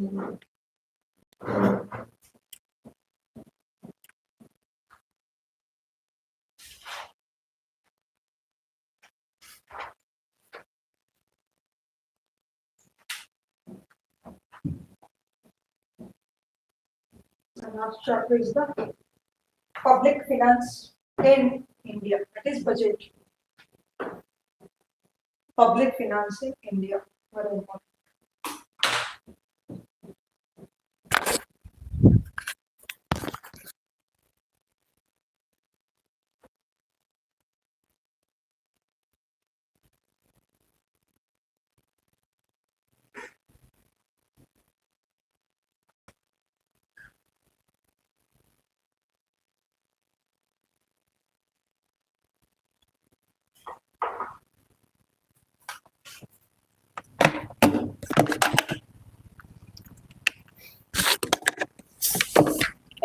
The last chapter is the public finance in India. That is budget. Public finance in India. Very important.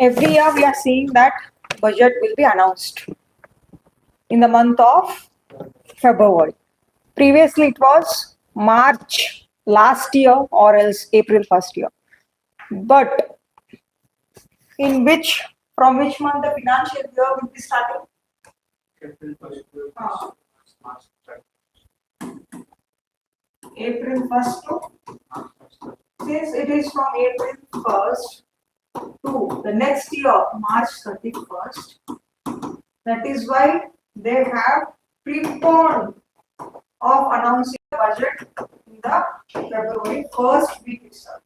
Every year we are seeing that budget will be announced in the month of February. Previously it was March last year or else April first year. But in which, from which month the financial year will be starting? April 1st. April 1st to, since it is from April 1st to the next year, March 31st, that is why they have preponed of announcing the budget in the February 1st week itself.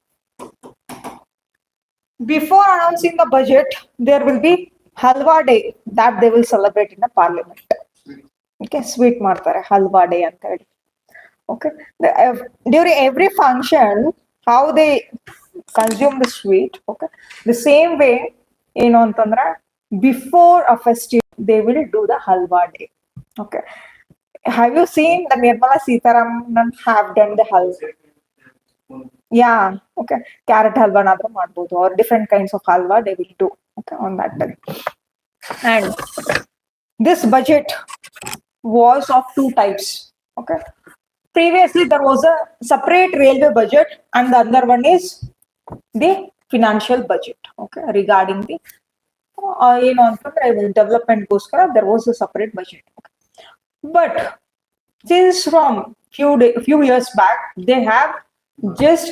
Before announcing the budget, there will be Halwa Day that they will celebrate in the parliament. Okay, sweet ಮಾಡ್ತಾರೆ Halwa Day ಅಂತ ಹೇಳಿ. Okay, during every function, how they consume the sweet. Okay, the same way, antandra before a festival they will do the Halwa Day. Okay, have you seen the Nirmala Sitharaman have done the halwa? Yeah, okay, carrot halwa nadru ಮಾಡಬಹುದು or different kinds of halwa they will do, okay, on that day. And this budget was of two types. Okay, previously there was a separate railway budget and the other one is the financial budget. Okay, regarding the development goskara there was a separate budget. Okay. But since from few years back they have just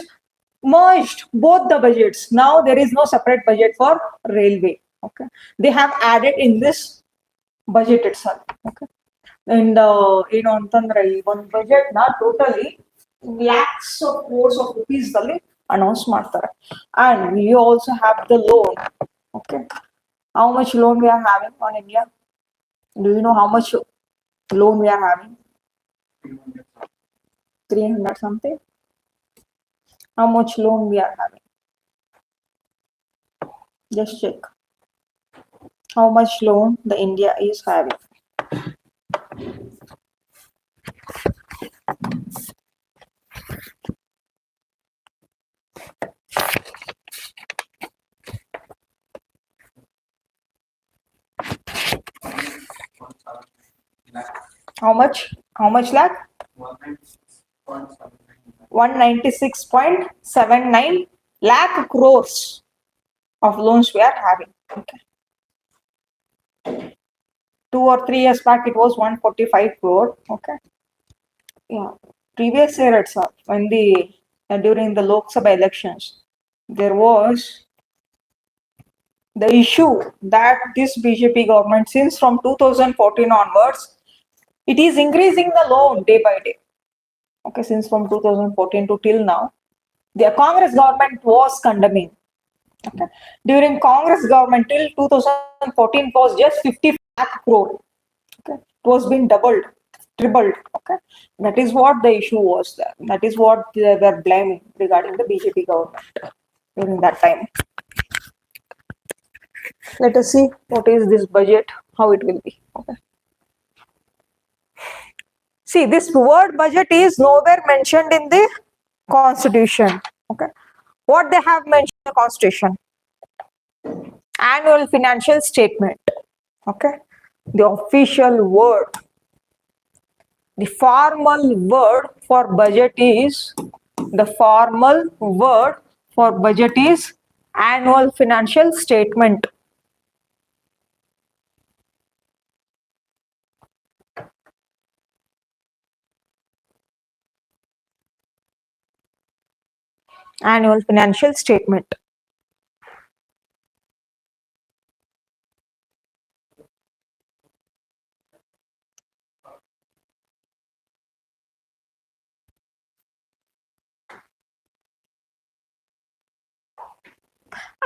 merged both the budgets. Now there is no separate budget for railway. Okay, they have added in this budget itself. Okay, and antandre one budget na totally lakhs of crores of rupees dalli announce ಮಾಡ್ತಾರೆ. And we also have the loan. Okay, how much loan we are having on India? Do you know how much loan we are having? 300 something. How much loan we are having? Just check. How much loan the India is having? How much? How much lakh? 196.79 lakh crores of loans we are having. Okay. 2 or 3 years back it was 145 crore. Okay. Yeah. Previous year itself, when during the Lok Sabha elections, there was the issue that this BJP government, since from 2014 onwards, it is increasing the loan day by day. Okay, since from 2014 to till now, the Congress government was condemning. Okay, during Congress government till 2014 it was just 50 lakh crore. Okay, it was being doubled, tripled. Okay, that is what the issue was there. That is what they were blaming regarding the BJP government during that time. Let us see what is this budget, how it will be. Okay. See, this word budget is nowhere mentioned in the Constitution. Okay, what they have mentioned in the Constitution? Annual financial statement. Okay, the official word, the formal word for budget is for budget is annual financial statement. Annual financial statement.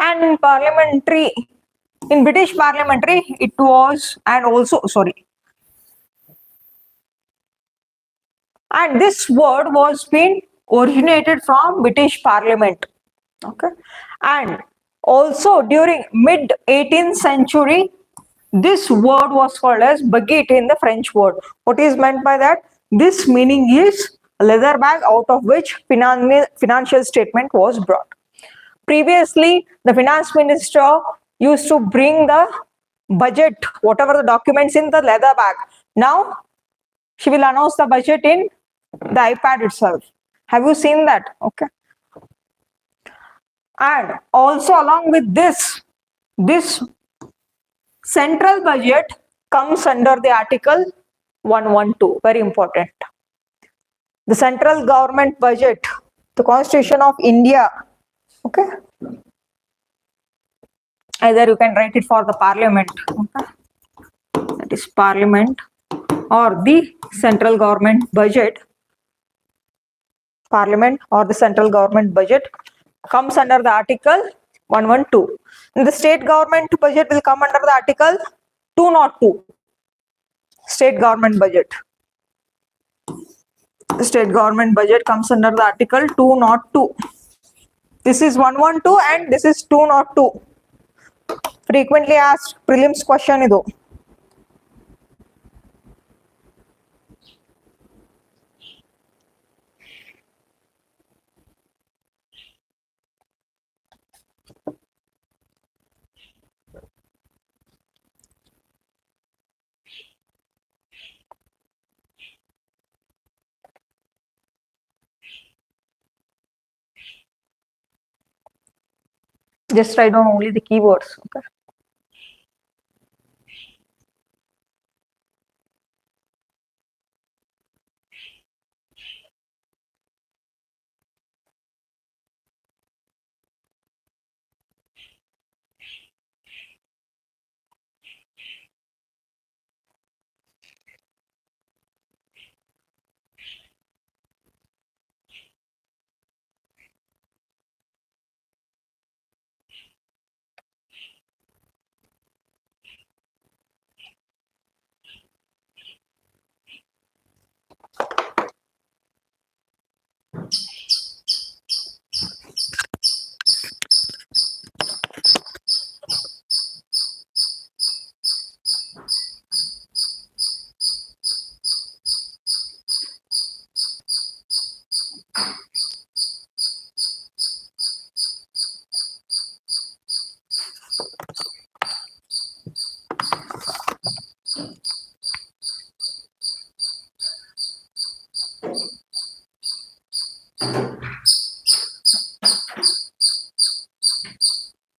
And in parliamentary, in British parliamentary, it was, and also, sorry. And this word was been originated from British Parliament. Okay. And also during mid 18th century, this word was called as baguette in the French word. What is meant by that? This meaning is a leather bag out of which financial statement was brought. Previously, the finance minister used to bring the budget, whatever the documents in the leather bag. Now, she will announce the budget in the iPad itself. Have you seen that? Okay. And also along with this central budget comes under the article 112. Very important. The central government budget, the Constitution of India. Okay. Either you can write it for the parliament. Okay. That is parliament or the central government budget. Parliament or the central government budget comes under the article 112. And the state government budget will come under the article 202. State government budget. The state government budget comes under the article 202. This is 112 and this is 202. Frequently asked prelims question idu. Just write down only the keywords. Okay.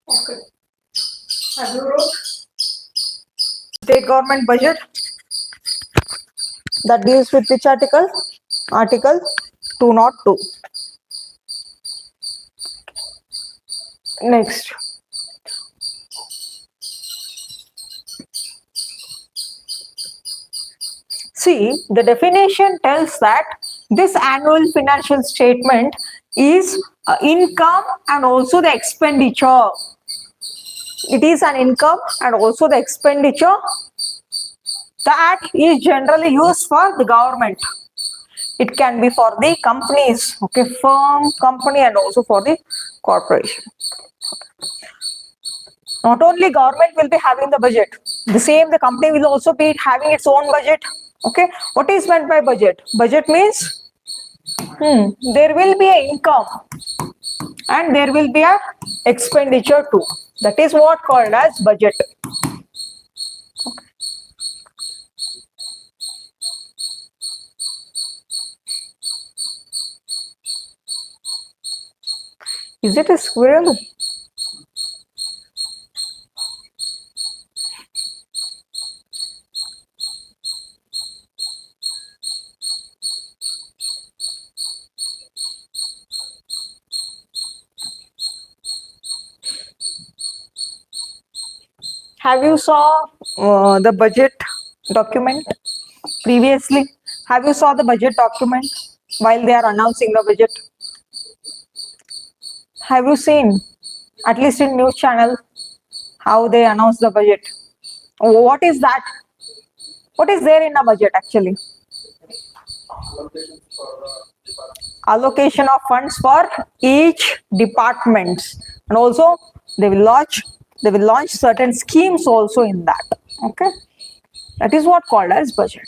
Okay. Have you wrote state government budget? That deals with which article? Article 202. Next. See, the definition tells that this annual financial statement is income and also the expenditure. It is an income and also the expenditure that is generally used for the government. It can be for the companies, okay, firm, company, and also for the corporation. Not only government will be having the budget, the same the company will also be having its own budget. Okay, what is meant by budget? Budget means there will be an income and there will be a expenditure too. That is what called as budget. Okay. Is it a squirrel? Have you saw the budget document previously? Have you saw the budget document while they are announcing the budget? Have you seen, at least in news channel, how they announce the budget? What is that? What is there in the budget actually? Allocation of funds for each department, and also they will launch certain schemes also in that. Okay, that is what called as budget.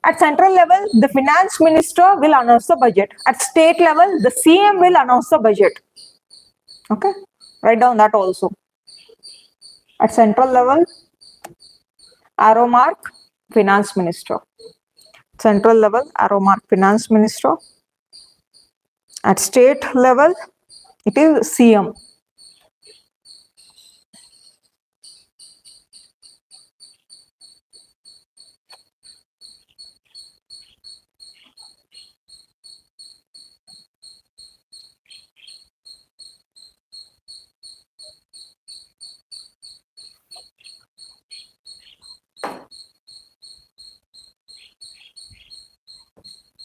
At central level, the finance minister will announce the budget. At state level, the CM will announce the budget. Okay, write down that also. At central level, arrow mark, finance minister. Central level, arrow mark, finance minister. At state level, it is CM.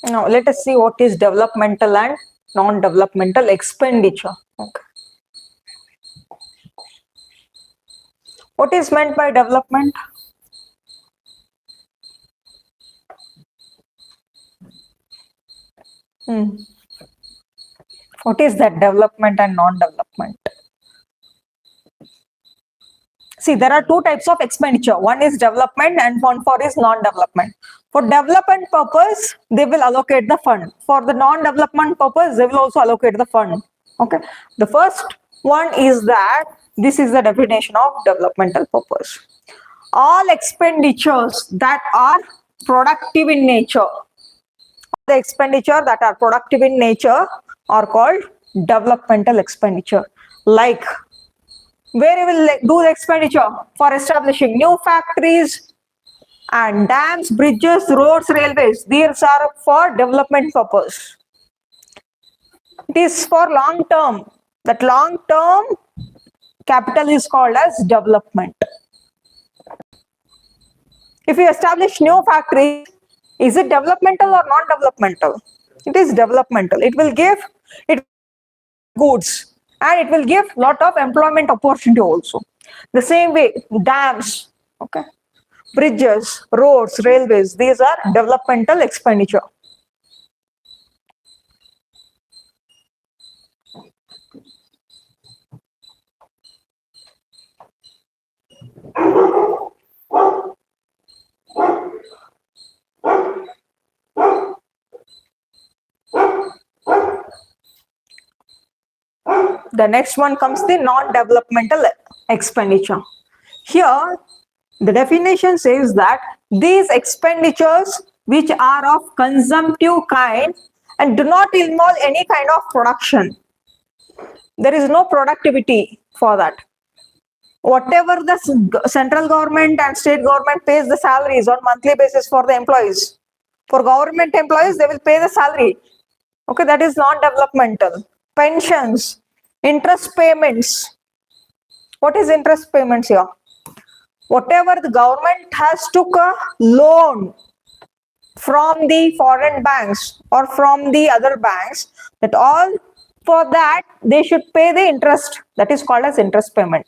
Now let us see what is developmental and non-developmental expenditure. Okay. What is meant by development? What is that development and non-development? See, there are two types of expenditure. One is development and one for is non-development. For development purpose, they will allocate the fund. For the non-development purpose, they will also allocate the fund. Okay. The first one is that this is the definition of developmental purpose. All expenditures that are productive in nature, the expenditure that are productive in nature are called developmental expenditure. Like, where you will do the expenditure for establishing new factories and dams, bridges, roads, railways. These are for development purpose. It is for long term. That long term capital is called as development. If you establish new factories, is it developmental or non-developmental? It is developmental. It will give goods and it will give lot of employment opportunity also. The same way, dams, okay, bridges, roads, railways, these are developmental expenditure. The next one comes the non-developmental expenditure. Here, the definition says that these expenditures which are of consumptive kind and do not involve any kind of production. There is no productivity for that. Whatever the central government and state government pays the salaries on monthly basis for the employees. For government employees, they will pay the salary. Okay, that is non-developmental. Pensions, interest payments. What is interest payments here? Whatever the government has took a loan from the foreign banks or from the other banks, that all for that they should pay the interest. That is called as interest payment.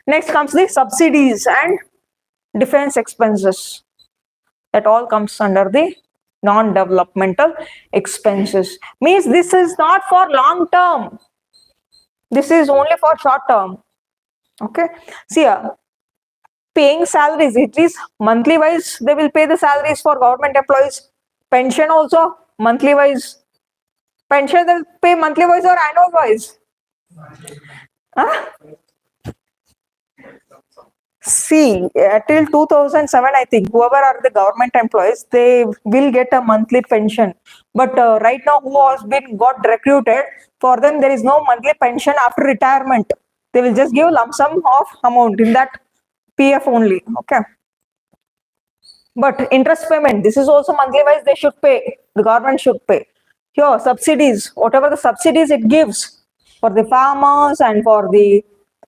Next comes the subsidies and defense expenses. That all comes under the non-developmental expenses. Means this is not for long term. This is only for short term. Okay. See here, paying salaries, it is monthly wise, they will pay the salaries for government employees. Pension also monthly wise. Pension they will pay monthly wise or annual wise? Huh? see, till 2007, I think, whoever are the government employees, they will get a monthly pension. But right now, who has been got recruited, for them, there is no monthly pension after retirement. They will just give lump sum of amount in that PF only. Okay. But interest payment, this is also monthly wise, they should pay. The government should pay. Here, subsidies, whatever the subsidies it gives for the farmers and for the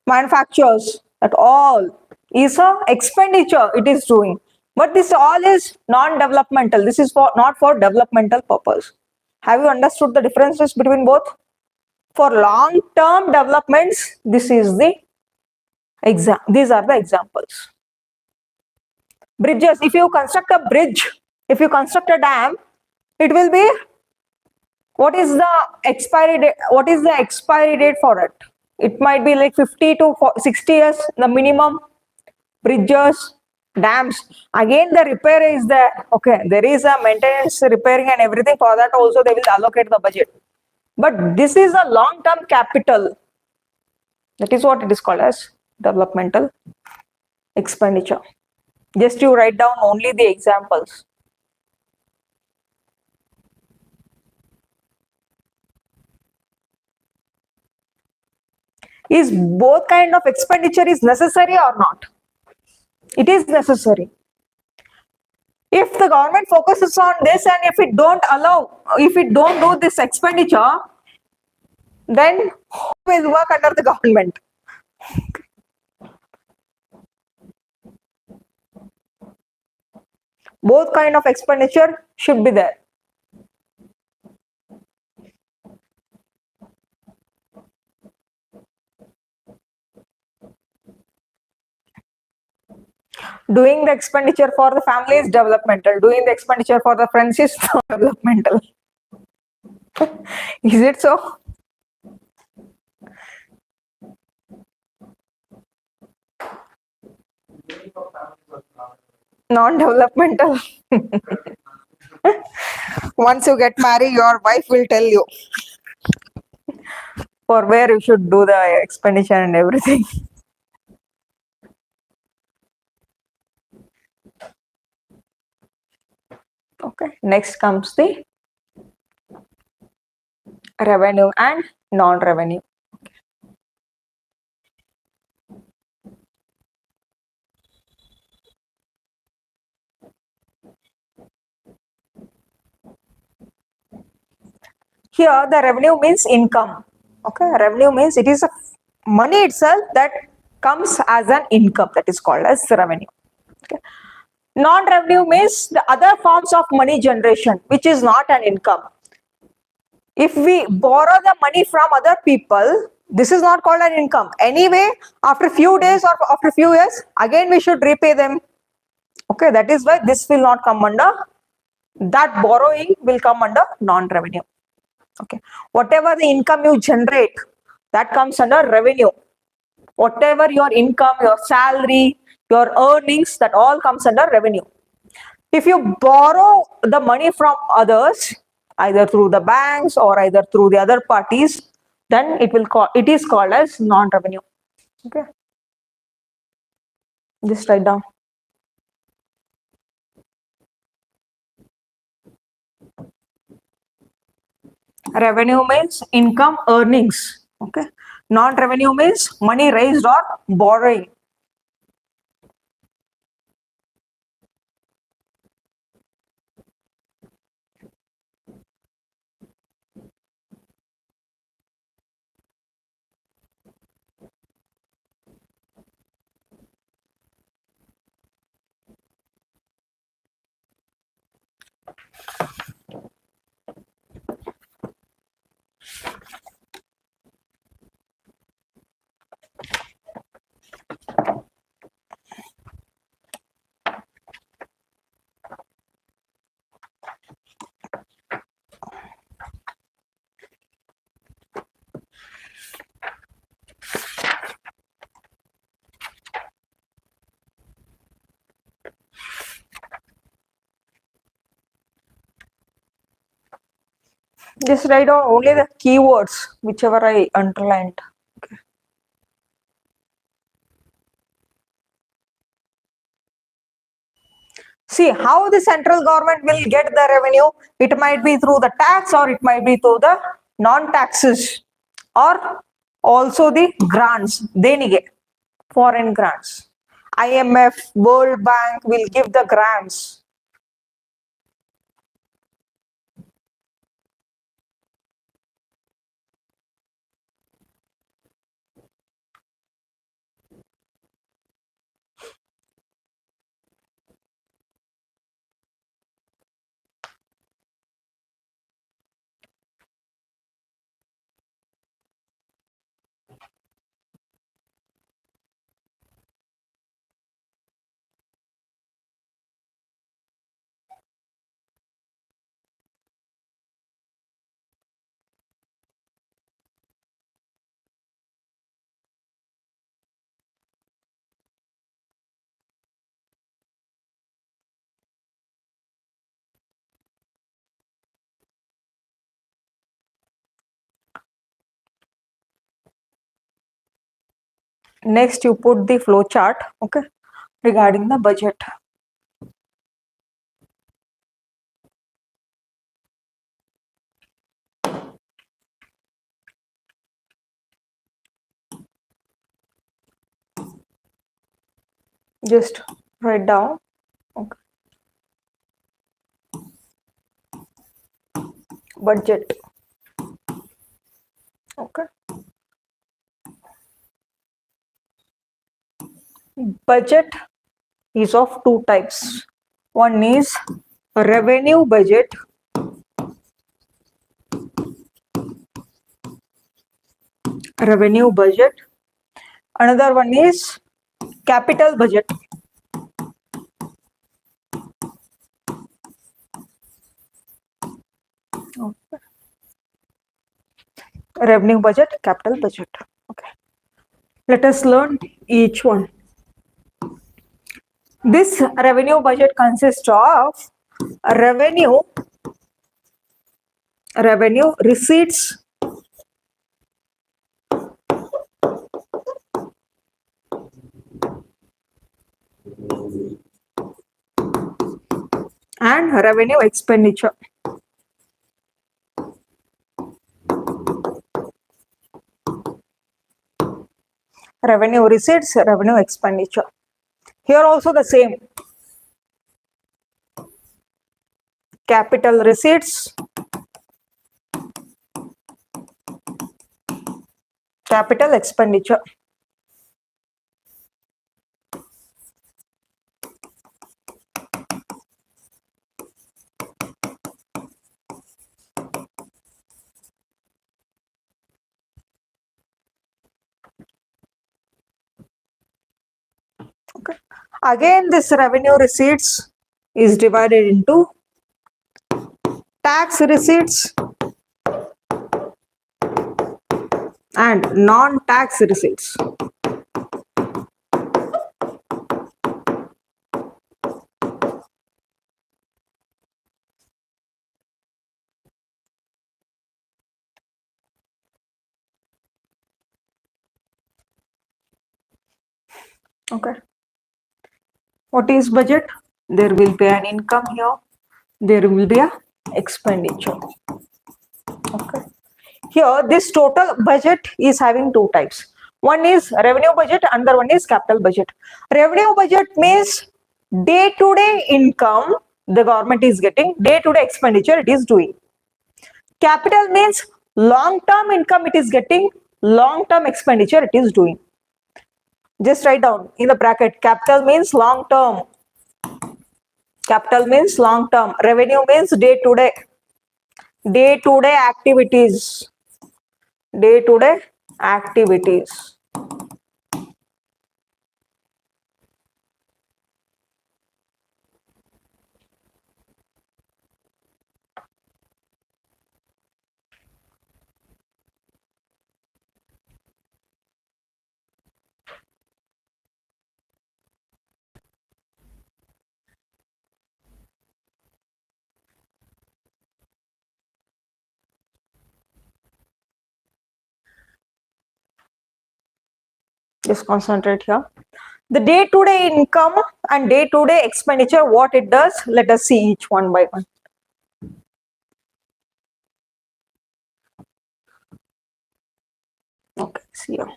manufacturers, that all is a expenditure it is doing. But this all is non-developmental. This is for not for developmental purpose. Have you understood the differences between both? For long-term developments, this is the these are the examples. Bridges, if you construct a bridge, if you construct a dam, it will be, what is the expiry date? What is the expiry date for it? It might be like 50 to 60 years, the minimum. Bridges, dams, again the repair is there. Okay, there is a maintenance, repairing and everything. For that also they will allocate the budget. But this is a long-term capital. That is what it is called as developmental expenditure. Just you write down only the examples. Is both kind of expenditure is necessary or not? It is necessary. If the government focuses on this and if it don't allow, if it don't do this expenditure, then who will work under the government? Both kind of expenditure should be there. Doing the expenditure for the family is developmental. Doing the expenditure for the friends is not developmental. Is it so? Non-developmental. Once you get married, your wife will tell you for where you should do the expenditure and everything. Okay, next comes the revenue and non-revenue. Here the revenue means income. Okay, revenue means it is a money itself that comes as an income, that is called as revenue. Okay. Non-revenue means the other forms of money generation, which is not an income. If we borrow the money from other people, this is not called an income. Anyway, after a few days or after a few years, again we should repay them. Okay, that is why this will not come under, that borrowing will come under non-revenue. Okay, whatever the income you generate, that comes under revenue. Whatever your income, your salary, your earnings, that all comes under revenue. If you borrow the money from others, either through the banks or either through the other parties, then it is called as non-revenue. Okay, just write down. Revenue means income, earnings. Okay, non-revenue means money raised or borrowing. Just write down only the keywords, whichever I underlined. Okay. See how the central government will get the revenue. It might be through the tax or it might be through the non-taxes or also the grants. Denige, foreign grants. IMF, World Bank will give the grants. Next, you put the flow chart, okay, regarding the budget. Just write down, okay. Budget, okay. Budget is of two types. One is revenue budget. Revenue budget. Another one is capital budget. Okay. Revenue budget, capital budget. Okay. Let us learn each one. This revenue budget consists of revenue receipts, and revenue expenditure. Revenue receipts, revenue expenditure. Here also the same. Capital receipts, capital expenditure. Okay. Again, this revenue receipts is divided into tax receipts and non-tax receipts. Okay. What is budget? There will be an income here. There will be a expenditure. Okay. Here, this total budget is having two types. One is revenue budget, another one is capital budget. Revenue budget means day-to-day income the government is getting, day-to-day expenditure it is doing. Capital means long-term income it is getting, long-term expenditure it is doing. Just write down in the bracket, capital means long-term. Capital means long-term. Revenue means day-to-day. Day-to-day activities. Day-to-day activities. Just concentrate here. The day-to-day income and day-to-day expenditure, what it does, let us see each one by one. Okay, see here.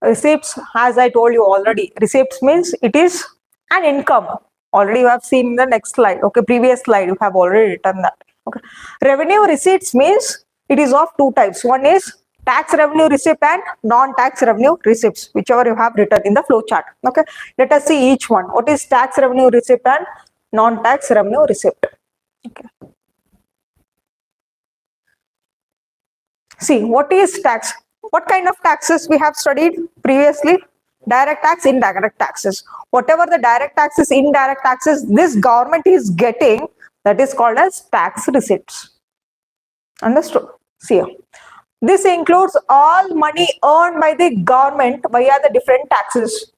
Receipts, as I told you already, receipts means it is an income. Already you have seen in the next slide. Okay, previous slide you have already written that. Okay, revenue receipts means it is of two types. One is tax revenue receipt and non-tax revenue receipts, whichever you have written in the flow chart. Okay, let us see each one. What is tax revenue receipt and non-tax revenue receipt? Okay. See, what is tax? What kind of taxes we have studied previously? Direct tax, indirect taxes. Whatever the direct taxes, indirect taxes, this government is getting, that is called as tax receipts. Understood? See here. This includes all money earned by the government via the different taxes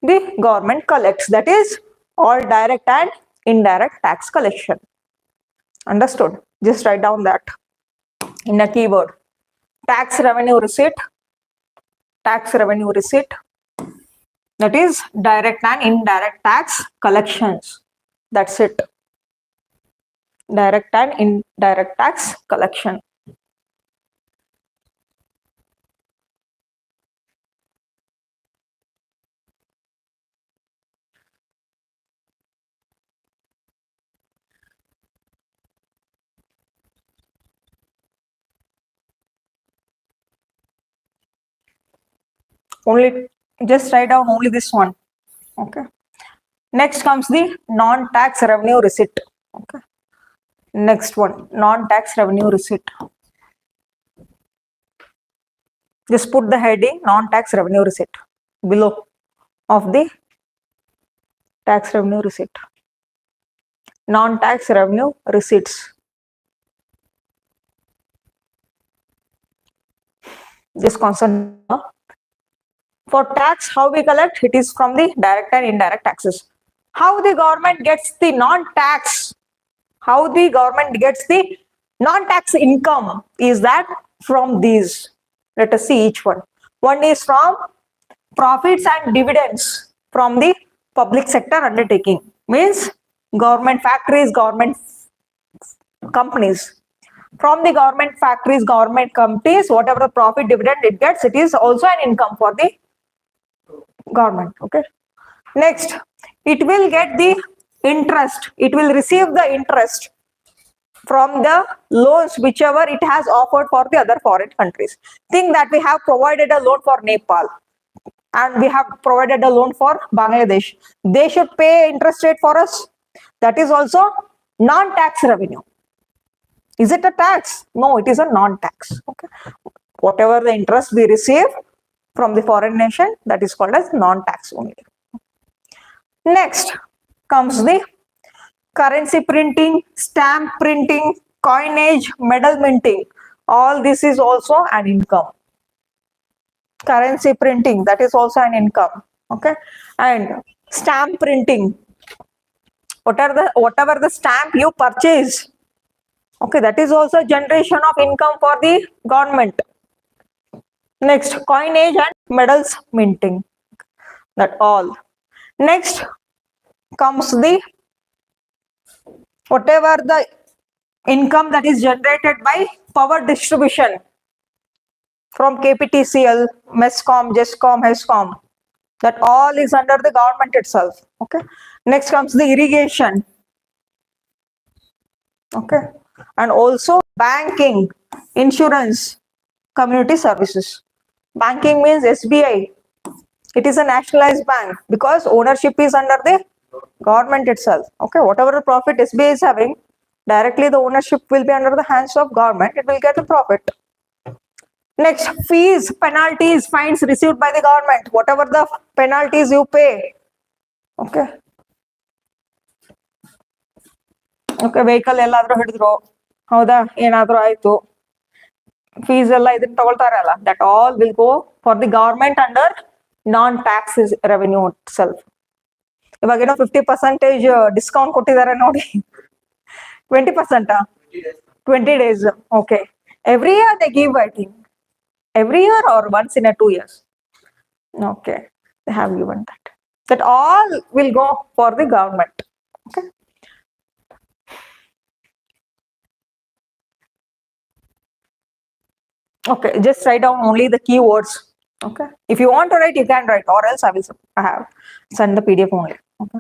the government collects. That is all direct and indirect tax collection. Understood? Just write down that in a keyword. Tax revenue receipt, tax revenue receipt, that is direct and indirect tax collections. That's it. Direct and indirect tax collection. Only just write down only this one. Okay. Next comes the non-tax revenue receipt. Okay. Next one, non-tax revenue receipt. Just put the heading non-tax revenue receipt below of the tax revenue receipt. Non-tax revenue receipts. Just concentrate. For tax, how we collect? It is from the direct and indirect taxes. How the government gets the non-tax? How the government gets the non-tax income is that from these. Let us see each one. One is from profits and dividends from the public sector undertaking. Means government factories, government companies. From the government factories, government companies, whatever the profit dividend it gets, it is also an income for the government. Okay. Next, it will get the interest. It will receive the interest from the loans whichever it has offered for the other foreign countries. Think that we have provided a loan for Nepal and we have provided a loan for Bangladesh. They should pay interest rate for us. That is also non-tax revenue. Is it a tax? No, it is a non-tax. Okay. Whatever the interest we receive from the foreign nation, that is called as non-tax only. Next comes the currency printing, stamp printing, coinage, medal minting. All this is also an income. Currency printing, that is also an income. Okay. And stamp printing, whatever the stamp you purchase, okay, that is also generation of income for the government. Next, coinage and medals minting. That all. Next comes the whatever the income that is generated by power distribution from KPTCL, MESCOM, GESCOM, HESCOM. That all is under the government itself. Okay. Next comes the irrigation. Okay. And also banking, insurance, community services. Banking means SBI. It is a nationalized bank because ownership is under the government itself. Okay, whatever the profit SBI is having, directly the ownership will be under the hands of government. It will get the profit. Next, fees, penalties, fines received by the government. Whatever the penalties you pay. Okay. Okay, vehicle ಎಲ್ಲಾದ್ರೂ ಹಿಡಿದ್ರು ಹೌದಾ ಏನಾದ್ರೂ ಆಯ್ತು fees ಎಲ್ಲ ಇದನ್ನ ತಗೊಳ್ತಾರಲ್ಲ that all will go for the government under non-tax revenue itself. ಇವಾಗ ಏನೋ 50% discount ಕೊಟ್ಟಿದ್ದಾರೆ ನೋಡಿ 20%, 20 days. Okay, every year they give, I think every year or once in a 2 years? Okay, they have given that. That all will go for the government. Okay. Okay, just write down only the keywords. Okay. If you want to write, you can write, or else I have send the PDF only. Okay.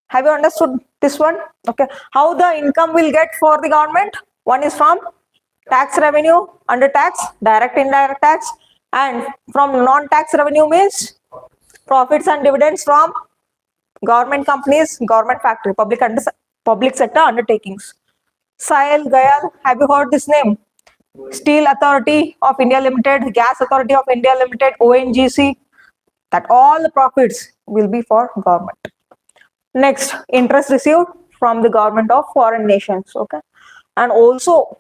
Have you understood this one? Okay. How the income will get for the government? One is from tax revenue, under tax, direct indirect tax, and from non-tax revenue means profits and dividends from government companies, government factory, public sector undertakings. SAIL, Gayal, have you heard this name? Steel Authority of India Limited, Gas Authority of India Limited, ONGC, that all the profits will be for government. Next, interest received from the government of foreign nations, okay? And also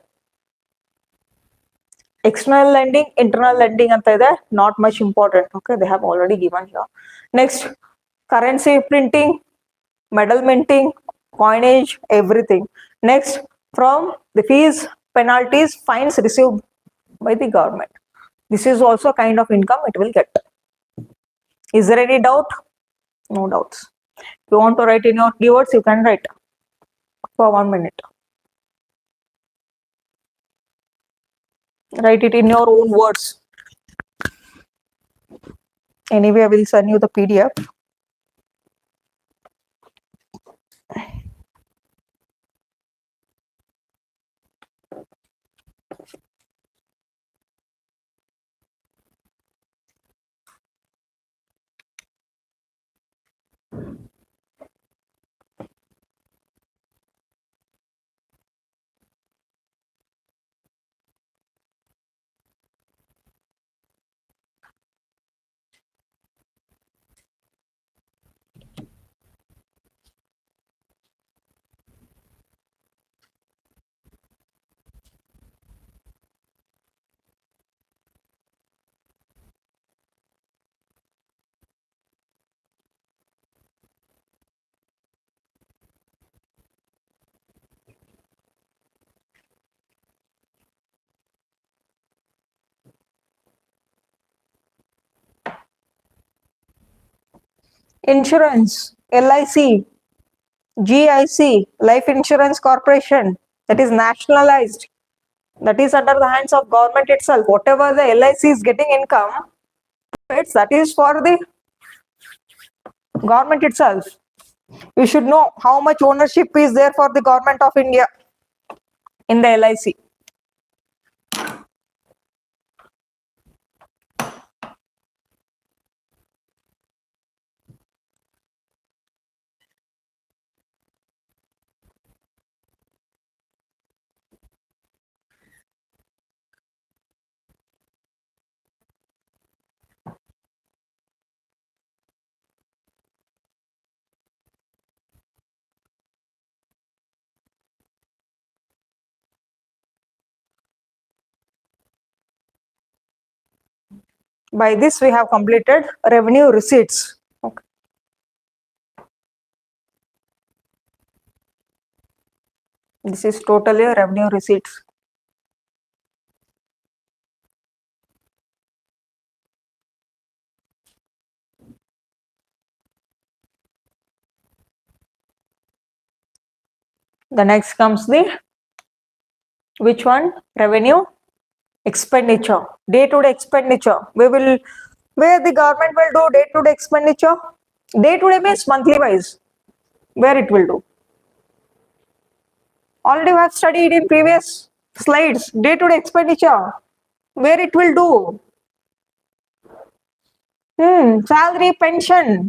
external lending, internal lending anta ide, not much important, okay? They have already given here. Next, currency printing, medal minting, coinage, everything. Next, from the fees, penalties, fines received by the government. This is also a kind of income it will get. Is there any doubt? No doubts. If you want to write in your keywords, you can write for 1 minute. Write it in your own words. Anyway, I will send you the PDF. Insurance, LIC, GIC, Life Insurance Corporation, that is nationalized. That is under the hands of government itself. Whatever the LIC is getting income, that is for the government itself. You should know how much ownership is there for the government of India in the LIC. By this, we have completed revenue receipts. Okay. This is totally revenue receipts. The next comes the, which one? Revenue expenditure, day-to-day expenditure. Where the government will do day-to-day expenditure. Day-to-day means monthly wise. Where it will do. Already we have studied in previous slides. Day-to-day expenditure. Where it will do. Salary, pension.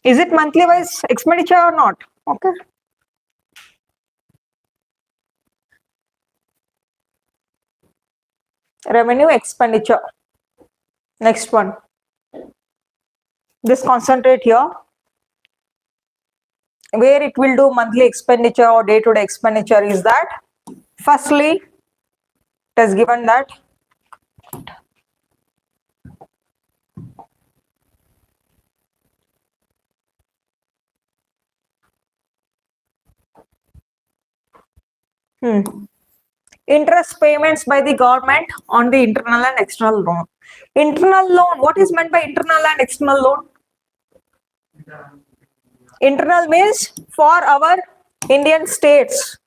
Is it monthly wise expenditure or not? Okay. Revenue expenditure. Next one. This concentrate here. Where it will do monthly expenditure or day-to-day expenditure is that. Firstly, it has given that. interest payments by the government on the internal and external loan. Internal loan, what is meant by internal and external loan? Internal means for our Indian states.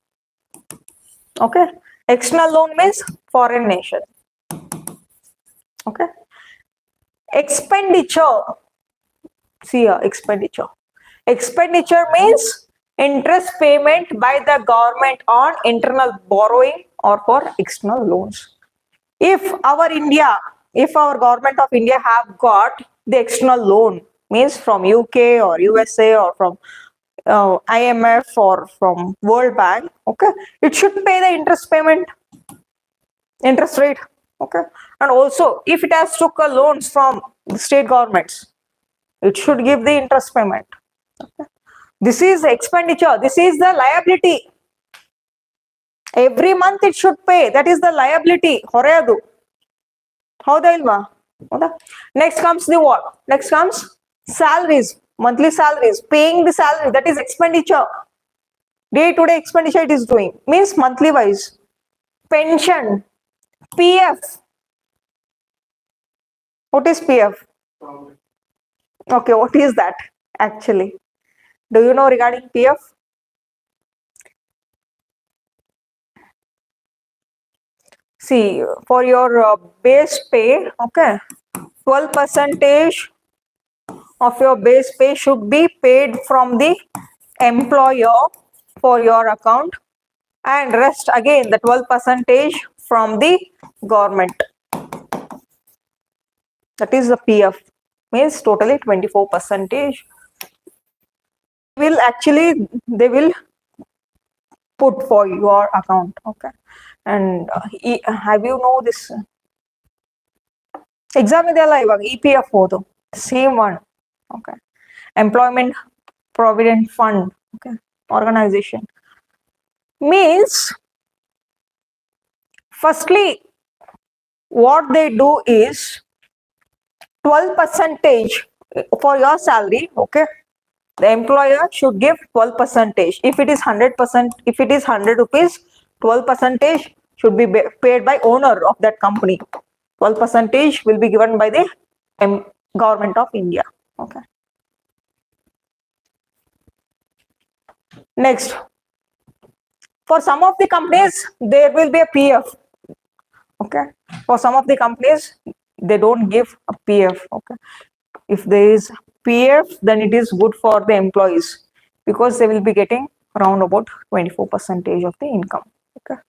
Okay. External loan means foreign nation. Okay. Expenditure. See here, expenditure. Expenditure means interest payment by the government on internal borrowing or for external loans. If our government of India have got the external loan, means from UK or USA or from IMF or from World Bank, okay, it should pay the interest rate, okay, and also if it has took a loans from the state governments, it should give the interest payment. Okay. This is expenditure. This is the liability. Every month it should pay. That is the liability. Horeyadu. Hauda ilva? Next comes the what? Next comes salaries. Monthly salaries. Paying the salary. That is expenditure. Day-to-day expenditure it is doing. Means monthly wise. Pension. PF. What is PF? Okay, what is that actually? Do you know regarding PF? See, for your base pay, okay, 12% of your base pay should be paid from the employer for your account, and rest again the 12% from the government. That is the PF. Means totally 24%. They will put for your account. Okay. And have you know this exam idella ivaga EPF odu same one. Okay. Employment Provident Fund. Okay. Organization means firstly what they do is 12% for your salary. Okay. The employer should give 12%. If it is 100%, if it is 100 rupees, 12% should be paid by owner of that company. 12% will be given by the government of India. Okay. Next, for some of the companies there will be a PF. Okay. For some of the companies they don't give a PF. Okay. If there is PF, then it is good for the employees because they will be getting around about 24% of the income. Okay.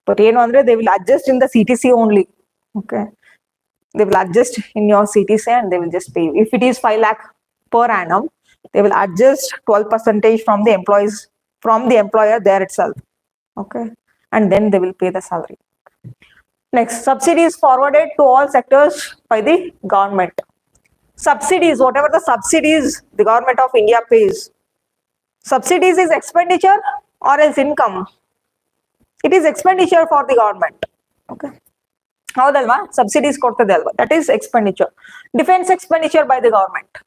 But they will adjust in the CTC only. Okay. They will adjust in your CTC and they will just pay you. If it is 5 lakh per annum, they will adjust 12% from the employees, from the employer there itself. Okay. And then they will pay the salary. Next, subsidies forwarded to all sectors by the government. Subsidies, whatever the subsidies the government of India pays. Subsidies is expenditure or else income? It is expenditure for the government. Okay. Howdalva? Subsidies kottadalva. That is expenditure. Defense expenditure by the government.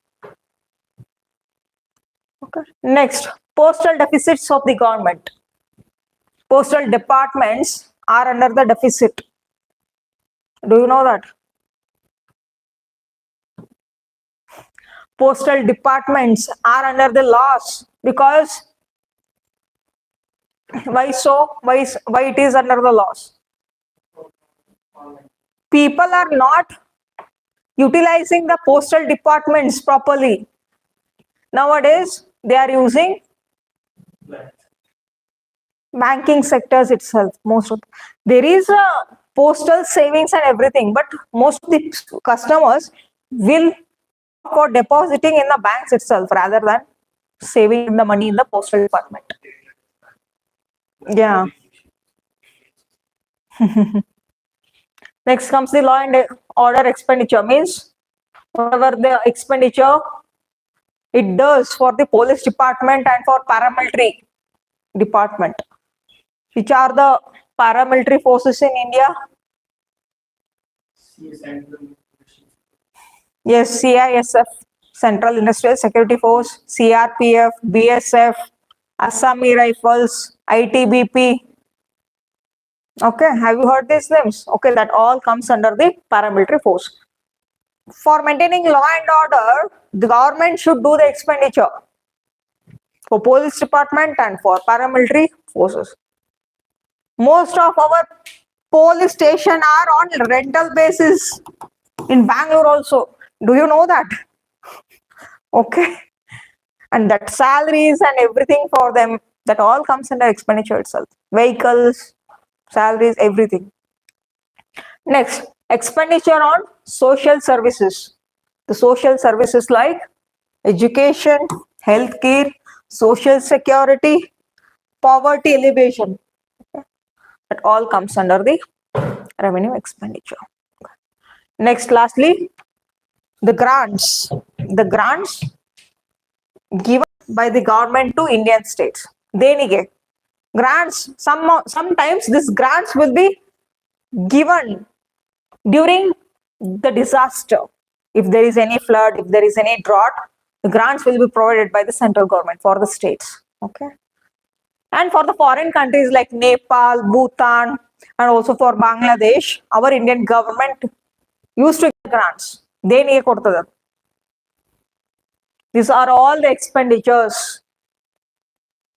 Okay. Next, postal deficits of the government. Postal departments are under the deficit. Do you know that? Postal departments are under the loss because why so? Why it is under the loss? People are not utilizing the postal departments properly. Nowadays, they are using banking sectors itself. There is a postal savings and everything, but most of the customers will for depositing in the banks itself rather than saving the money in the postal department. Yeah. Next comes the law and order expenditure, means whatever the expenditure it does for the police department and for paramilitary department. Which are the paramilitary forces in India? Yes, CISF, Central Industrial Security Force, CRPF, BSF, Assami Rifles, ITBP. Okay, have you heard these names? Okay, that all comes under the paramilitary force. For maintaining law and order, the government should do the expenditure for police department and for paramilitary forces. Most of our police station are on rental basis in Bangalore also. Do you know that? Okay. And that salaries and everything for them, that all comes under expenditure itself. Vehicles, salaries, everything. Next, expenditure on social services. The social services like education, healthcare, social security, poverty alleviation. That all comes under the revenue expenditure. Next, lastly, the grants. The grants given by the government to Indian states. Denige. Grants, sometimes these grants will be given during the disaster. If there is any flood, if there is any drought, the grants will be provided by the central government for the states. Okay. And for the foreign countries like Nepal, Bhutan, and also for Bangladesh, our Indian government used to give grants. These are all the expenditures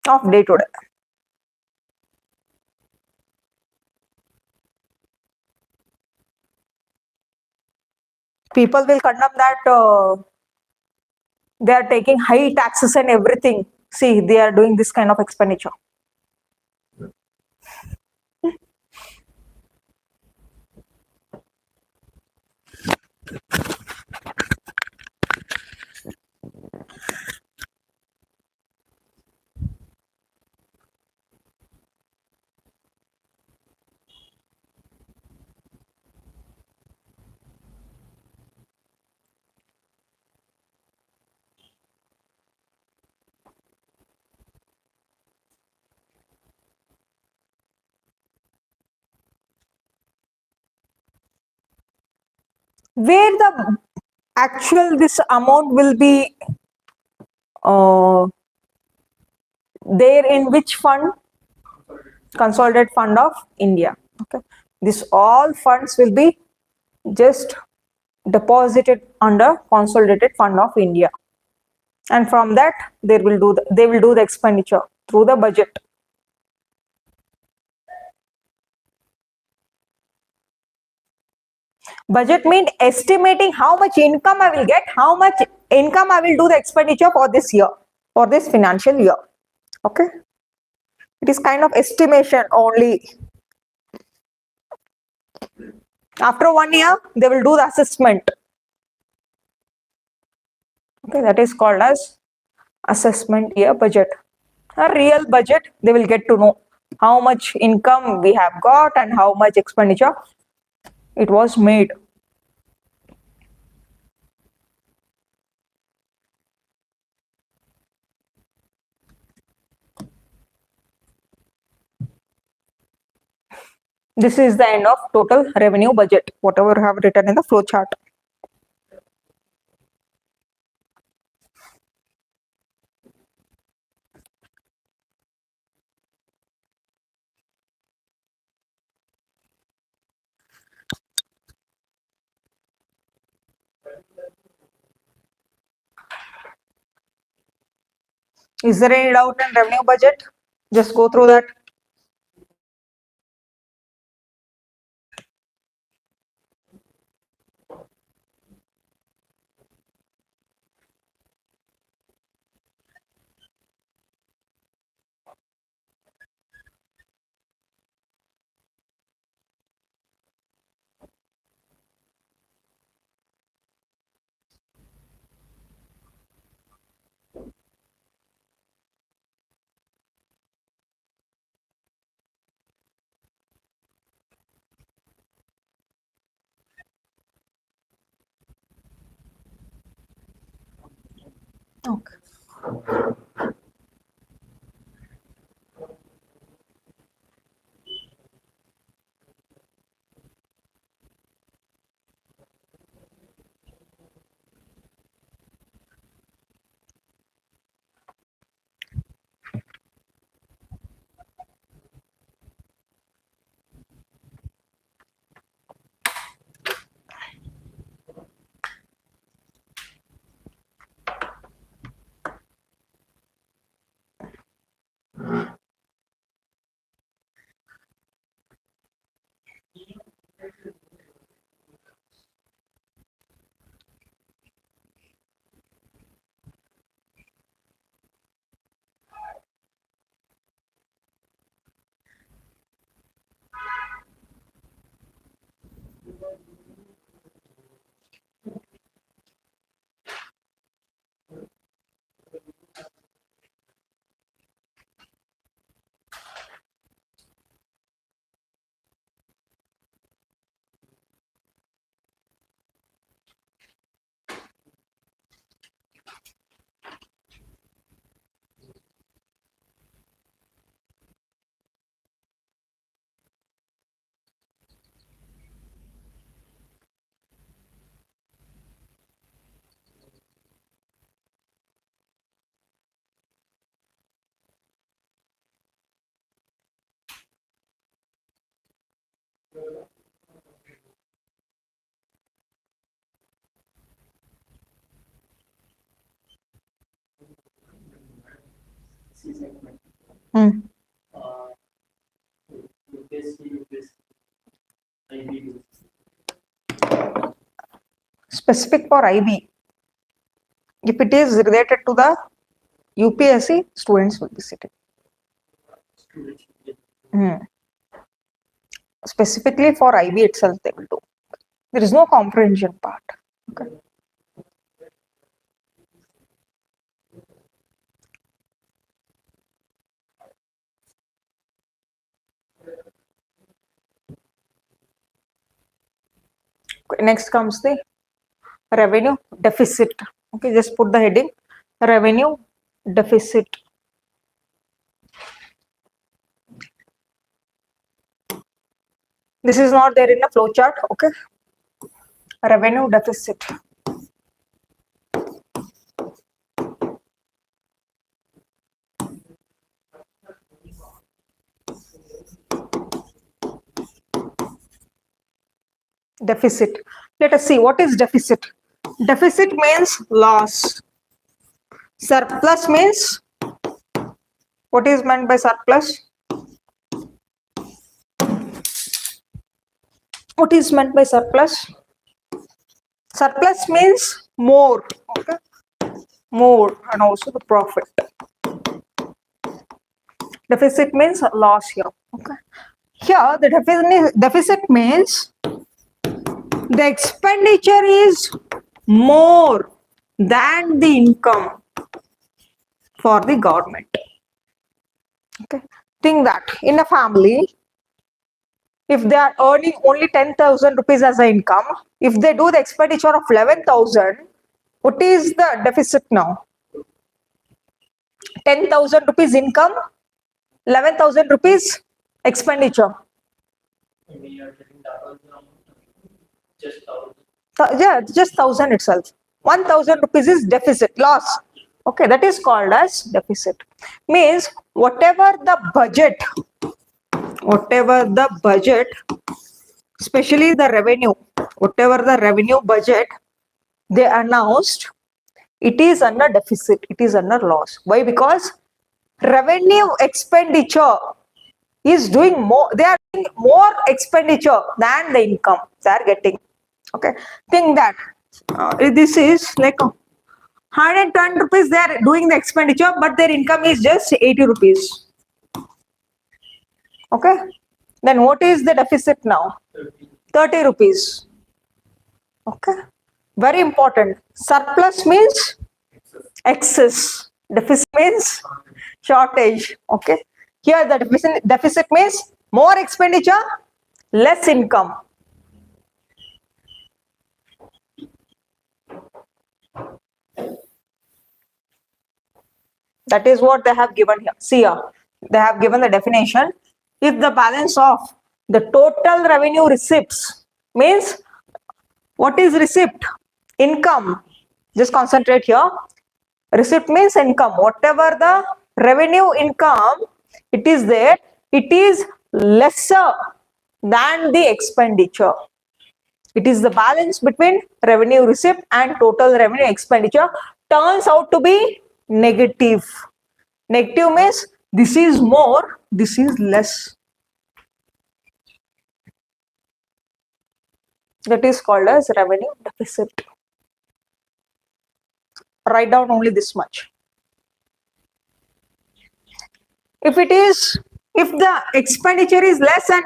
of day to day. People will condemn that they are taking high taxes and everything. See, they are doing this kind of expenditure. Where the actual this amount will be uh, there in which fund? Consolidated Fund of India. Okay, this all funds will be just deposited under Consolidated Fund of India, and from that they will do the expenditure through the budget. Budget means estimating how much income I will get, how much income I will do the expenditure for this year, for this financial year. Okay, it is kind of estimation only. After 1 year, they will do the assessment. Okay, that is called as assessment year budget. A real budget, they will get to know how much income we have got and how much expenditure it was made. This is the end of total revenue budget, whatever I have written in the flow chart. Is there any doubt in revenue budget? Just go through that. Okay. C segment. Hmm. UPSC, IB. Specific for IB. If it is related to the UPSC, students will be sitting. Students. Hmm. Specifically for IB itself, they will do. There is no comprehension part. Okay. Next comes the revenue deficit. Okay, just put the heading revenue deficit. This is not there in the flow chart. Okay, revenue deficit. Deficit. Let us see what is deficit. Deficit means loss. Surplus means, what is meant by surplus? What is meant by surplus? Surplus means more. Okay, more, and also the profit. Deficit means loss here. Okay, here the deficit means the expenditure is more than the income for the government. Okay, think that in a family, if they are earning only 10,000 rupees as an income, if they do the expenditure of 11,000, what is the deficit now? 10,000 rupees income, 11,000 rupees expenditure. We are getting double the amount. Just 1,000. Yeah, just 1,000 itself. 1,000 rupees is deficit, loss. Okay, that is called as deficit. Means whatever the budget, especially the revenue, whatever the revenue budget they announced, it is under deficit, it is under loss. Why? Because revenue expenditure is doing more, they are doing more expenditure than the income they are getting. Okay, think that this is like 110 rupees they are doing the expenditure, but their income is just 80 rupees. Okay, then what is the deficit now? 30 rupees. Okay, very important. Surplus means excess, deficit means shortage. Okay, here the deficit means more expenditure, less income. That is what they have given here. See here, they have given the definition. If the balance of the total revenue receipts means, what is receipt? Income. Just concentrate here. Receipt means income. Whatever the revenue income it is there, it is lesser than the expenditure. It is the balance between revenue receipt and total revenue expenditure turns out to be negative. Negative means this is more, this is less. That is called as revenue deficit. Write down only this much. If the expenditure is less and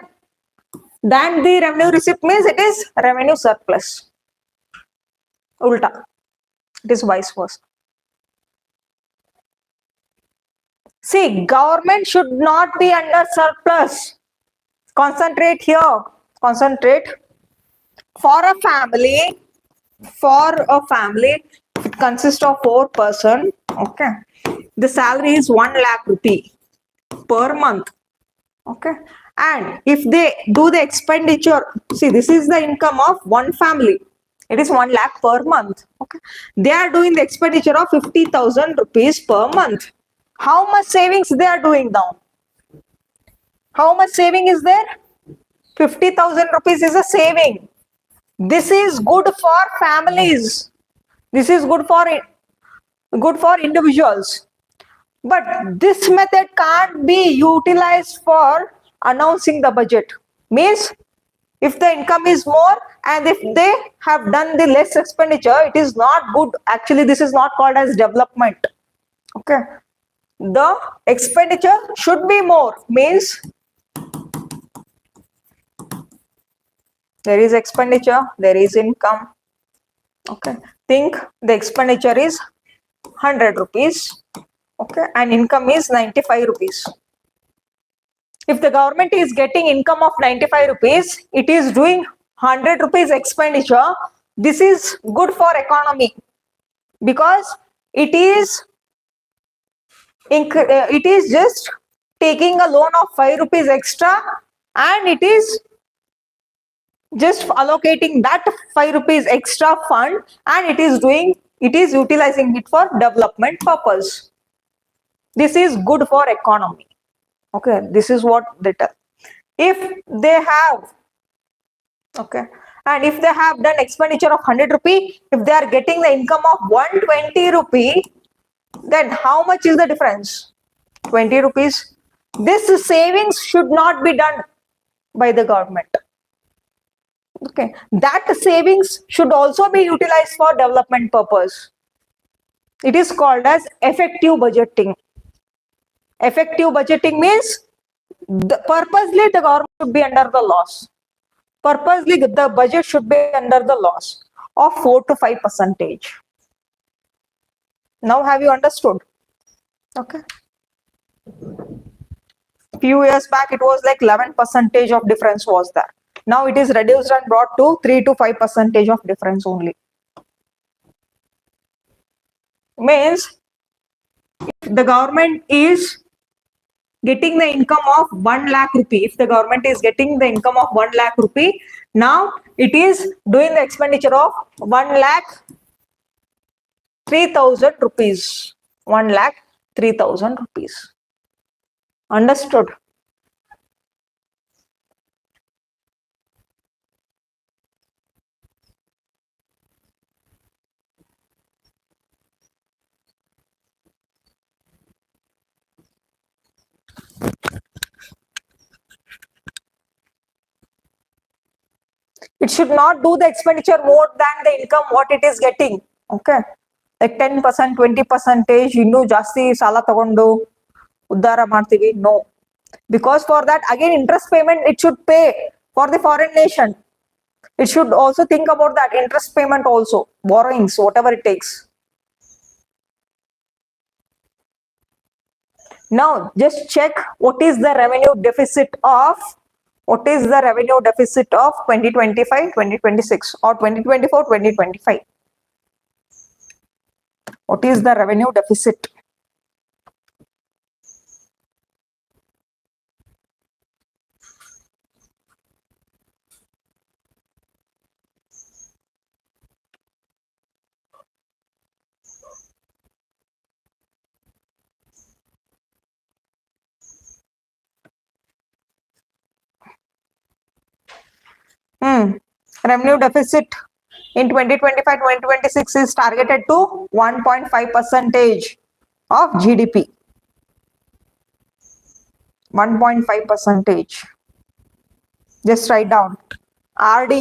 than the revenue receipt means it is revenue surplus. Ulta. It is vice versa. See, government should not be under surplus. Concentrate here. Concentrate. For a family, it consists of 4 person. Okay. The salary is 1 lakh rupee per month. Okay. And if they do the expenditure, see, this is the income of one family. It is 1 lakh per month. Okay. They are doing the expenditure of 50,000 rupees per month. How much savings they are doing now? How much saving is there? 50,000 rupees is a saving. This is good for families. This is good for individuals. But this method can't be utilized for announcing the budget. Means if the income is more and if they have done the less expenditure, it is not good. Actually, this is not called as development. Okay. The expenditure should be more. Means there is expenditure, there is income. Okay. Think the expenditure is 100 rupees. Okay. And income is 95 rupees. If the government is getting income of 95 rupees, it is doing 100 rupees expenditure. This is good for economy because it is just taking a loan of 5 rupees extra and it is just allocating that 5 rupees extra fund and it is utilizing it for development purpose. This is good for economy. Okay, this is what they tell. If they have, okay, and if they have done expenditure of 100 rupee, if they are getting the income of 120 rupee, then how much is the difference? 20 rupees. This savings should not be done by the government. Okay, that savings should also be utilized for development purpose. It is called as effective budgeting. Effective budgeting means purposely the government should be under the loss. Purposely the budget should be under the loss of 4 to 5%. Now have you understood? Okay. Few years back it was like 11% of difference was there. Now it is reduced and brought to 3 to 5% of difference only. Means if the government is getting the income of 1 lakh rupee, if the government is getting the income of 1 lakh rupee, now it is doing the expenditure of 1 lakh 3,000 rupees. 1 lakh 3,000 rupees. Understood? It should not do the expenditure more than the income what it is getting. Okay. Like 10%, 20%, ಇನ್ನು ಜಾಸ್ತಿ ಸಾಲ ತಗೊಂಡು ಉದ್ಧಾರ ಮಾಡ್ತೀವಿ. No. Because for that again interest payment it should pay for the foreign nation. It should also think about that interest payment also, borrowings, whatever it takes. Now just check what is the revenue deficit of 2025, 2026 or 2024, 2025. What is the revenue deficit? Revenue deficit in 2025, 2026 is targeted to 1.5% of GDP. 1.5%. Just write down RD.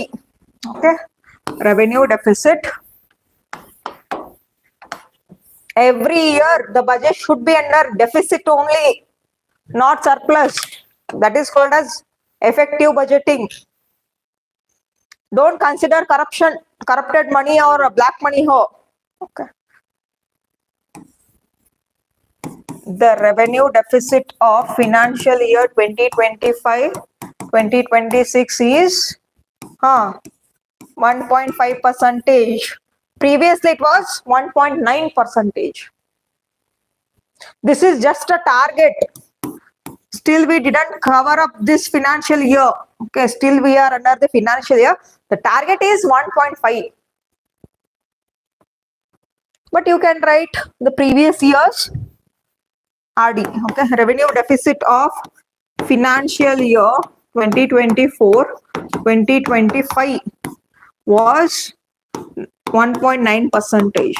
Okay. Revenue deficit. Every year the budget should be under deficit only, not surplus. That is called as effective budgeting. Don't consider corrupted money or black money. Okay. The revenue deficit of financial year 2025-2026 is 1.5 percentage. Previously it was 1.9 percentage. This is just a target. Still we didn't cover up this financial year. Okay, still we are under the financial year. The target is 1.5. But you can write the previous years RD. Okay, revenue deficit of financial year 2024-2025 was 1.9 percentage.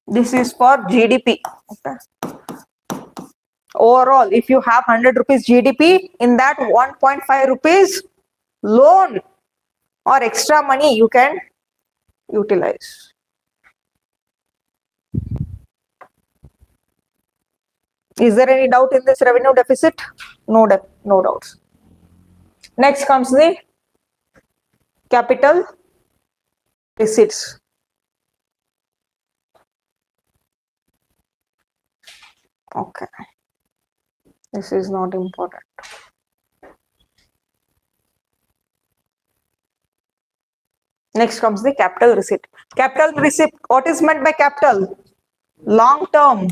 This is for GDP. Okay. Overall, if you have 100 rupees GDP, in that 1.5 rupees loan or extra money you can utilize. Is there any doubt in this revenue deficit? No doubts. Next comes the capital receipts. Okay. This is not important. Next comes the capital receipt. Capital receipt, what is meant by capital? Long term.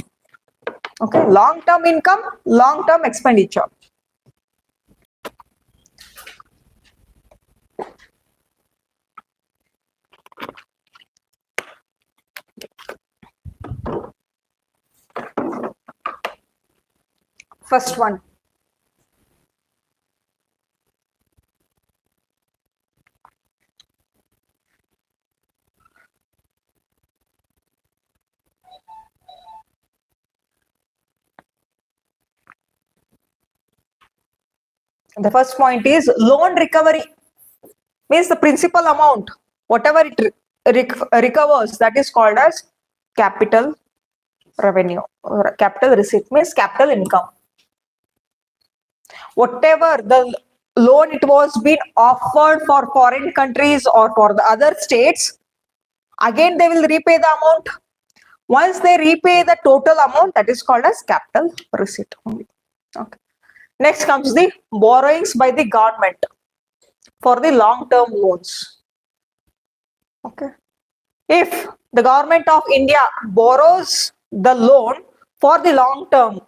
Okay, long term income, long term expenditure. First one. The first point is loan recovery. Means the principal amount, whatever it recovers, that is called as capital revenue. Or capital receipt means capital income. Whatever the loan it was been offered for foreign countries or for the other states, again they will repay the amount. Once they repay the total amount, that is called as capital receipt only. Okay. Next comes the borrowings by the government for the long-term loans. Okay. If the government of India borrows the loan for the long term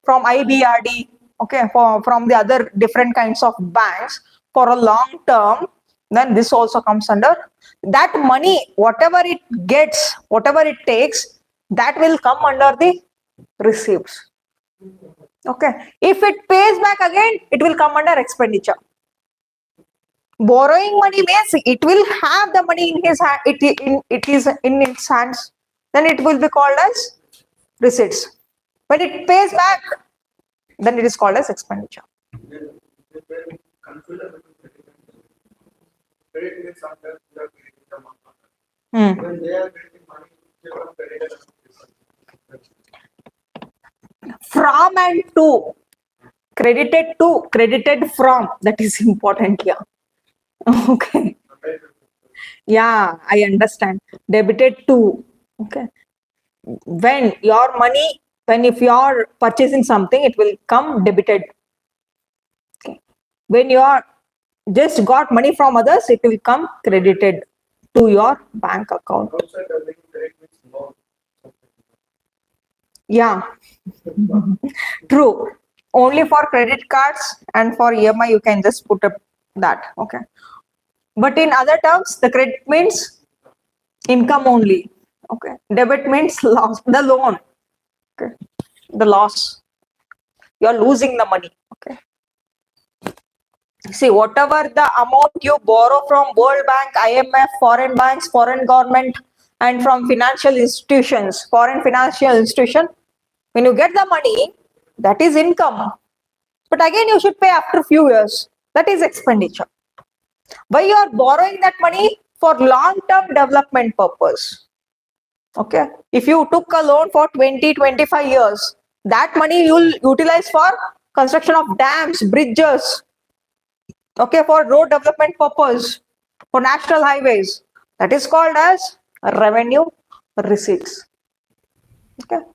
from IBRD, okay, from the other different kinds of banks for a long term, then this also comes under that money, whatever it gets, whatever it takes, that will come under the receipts. Okay. If it pays back again, it will come under expenditure. Borrowing money means it will have the money in his hand, it is in its hands, then it will be called as receipts. When it pays back, then it is called as expenditure. From and to, credited from, that is important here. Okay. Yeah, I understand. Debited to. Okay. When your money, if you are purchasing something, it will come debited. Okay. When you are just got money from others, it will come credited to your bank account. Yeah. True. Only for credit cards and for EMI you can just put up that. Okay. But in other terms, the credit means income only. Okay. Debit means loss, the loan. Okay. The loss. You are losing the money. Okay. See, whatever the amount you borrow from World Bank, IMF, foreign banks, foreign government, and from financial institutions, foreign financial institution, when you get the money, that is income. But again, you should pay after a few years. That is expenditure. Why you are borrowing that money? For long-term development purpose. Okay. If you took a loan for 20-25 years, that money you will utilize for construction of dams, bridges, okay, for road development purpose, for national highways. That is called as revenue receipts. Okay.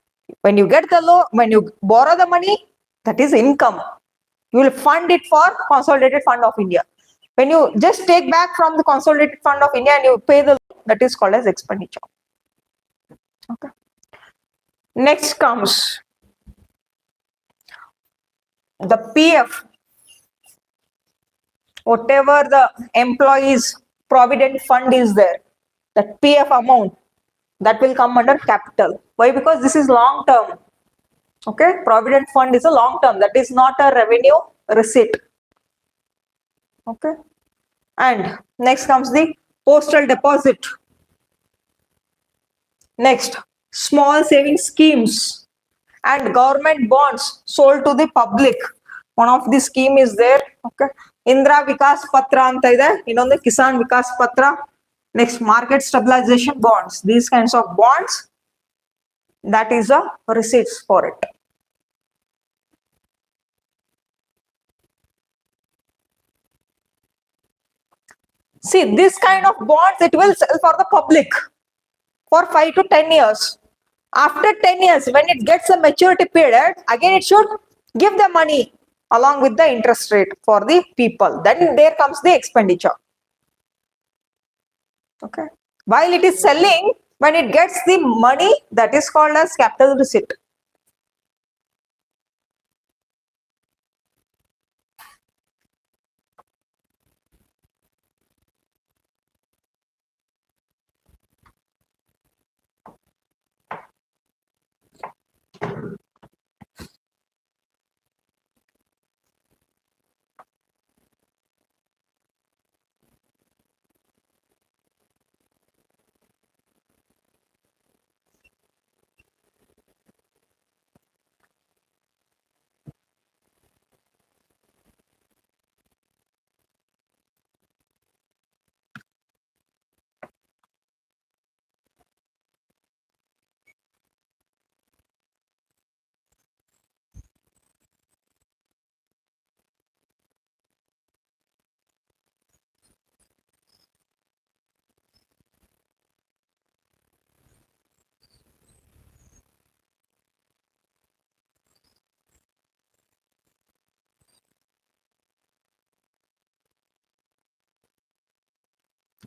When you get the loan, when you borrow the money, that is income. You will fund it for Consolidated Fund of India. When you just take back from the Consolidated Fund of India and you pay the loan, that is called as expenditure. Okay. Next comes the PF. Whatever the employees' provident fund is there, that PF amount, that will come under capital. Why? Because this is long term. Okay, provident fund is a long term, that is not a revenue receipt. Okay, and next comes the postal deposit. Next, small saving schemes and government bonds sold to the public. One of the scheme is there. Okay, Indra Vikas Patra anta ide, innondu Kisan Vikas Patra. Next, market stabilization bonds. These kinds of bonds, that is a receipts for it. See, this kind of bonds, it will sell for the public for 5 to 10 years. After 10 years, when it gets a maturity period, again it should give the money along with the interest rate for the people. Then there comes the expenditure. Okay. While it is selling, when it gets the money, that is called as capital receipt.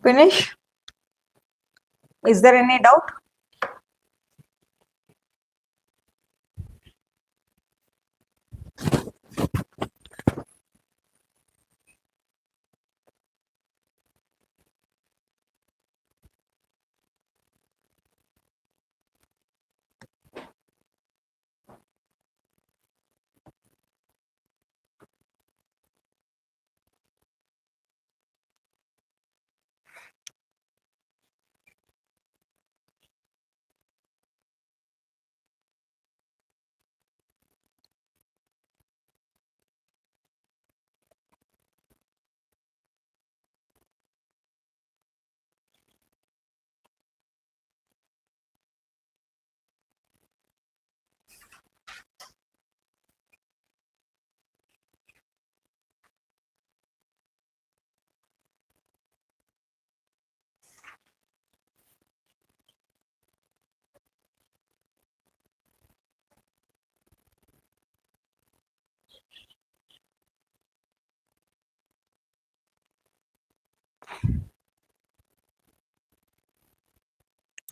Finish? Is there any doubt?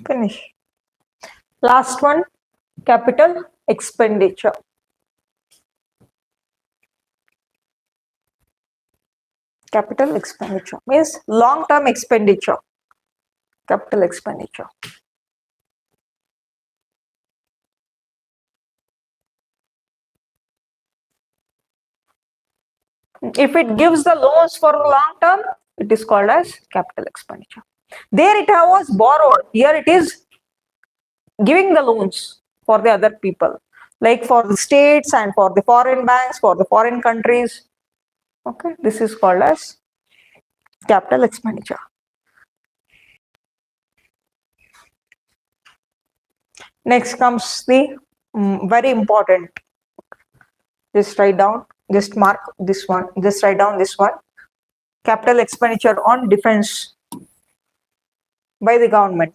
Finish. Last one, capital expenditure. Capital expenditure means long-term expenditure. Capital expenditure. If it gives the loans for long term, it is called as capital expenditure. There it was borrowed. Here it is giving the loans for the other people, like for the states and for the foreign banks, for the foreign countries. Okay, this is called as capital expenditure. Next comes the very important. Just write down, just mark this one, just write down this one. Capital expenditure on defense by the government.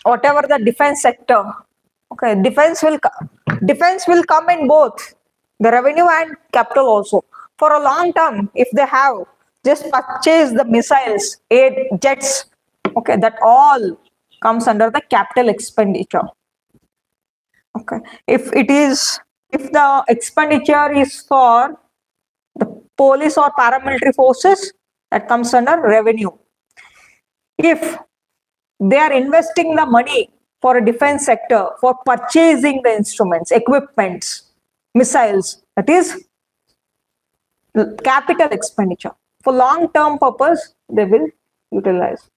Whatever the defense sector, okay, defense will come in both the revenue and capital also. For a long term, if they have just purchase the missiles, air jets, okay, that all comes under the capital expenditure. Okay, if the expenditure is for the police or paramilitary forces, that comes under revenue. If they are investing the money for a defense sector for purchasing the instruments, equipments, missiles, that is capital expenditure. For long term purpose, they will utilize.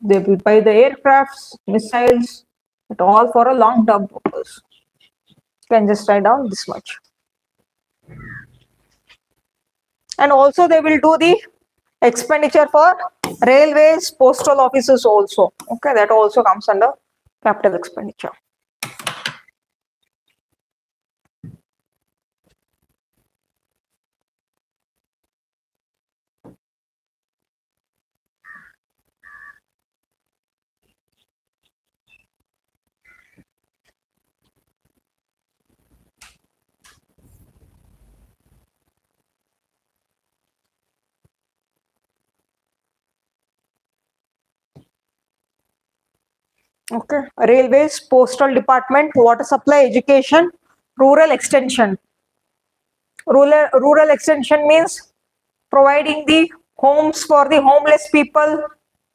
They will buy the aircrafts, missiles, but all for a long term purpose. You can just write down this much. And also they will do the expenditure for railways, postal offices also. Okay, that also comes under capital expenditure. Okay, railways, postal department, water supply, education, rural extension. Rural extension means providing the homes for the homeless people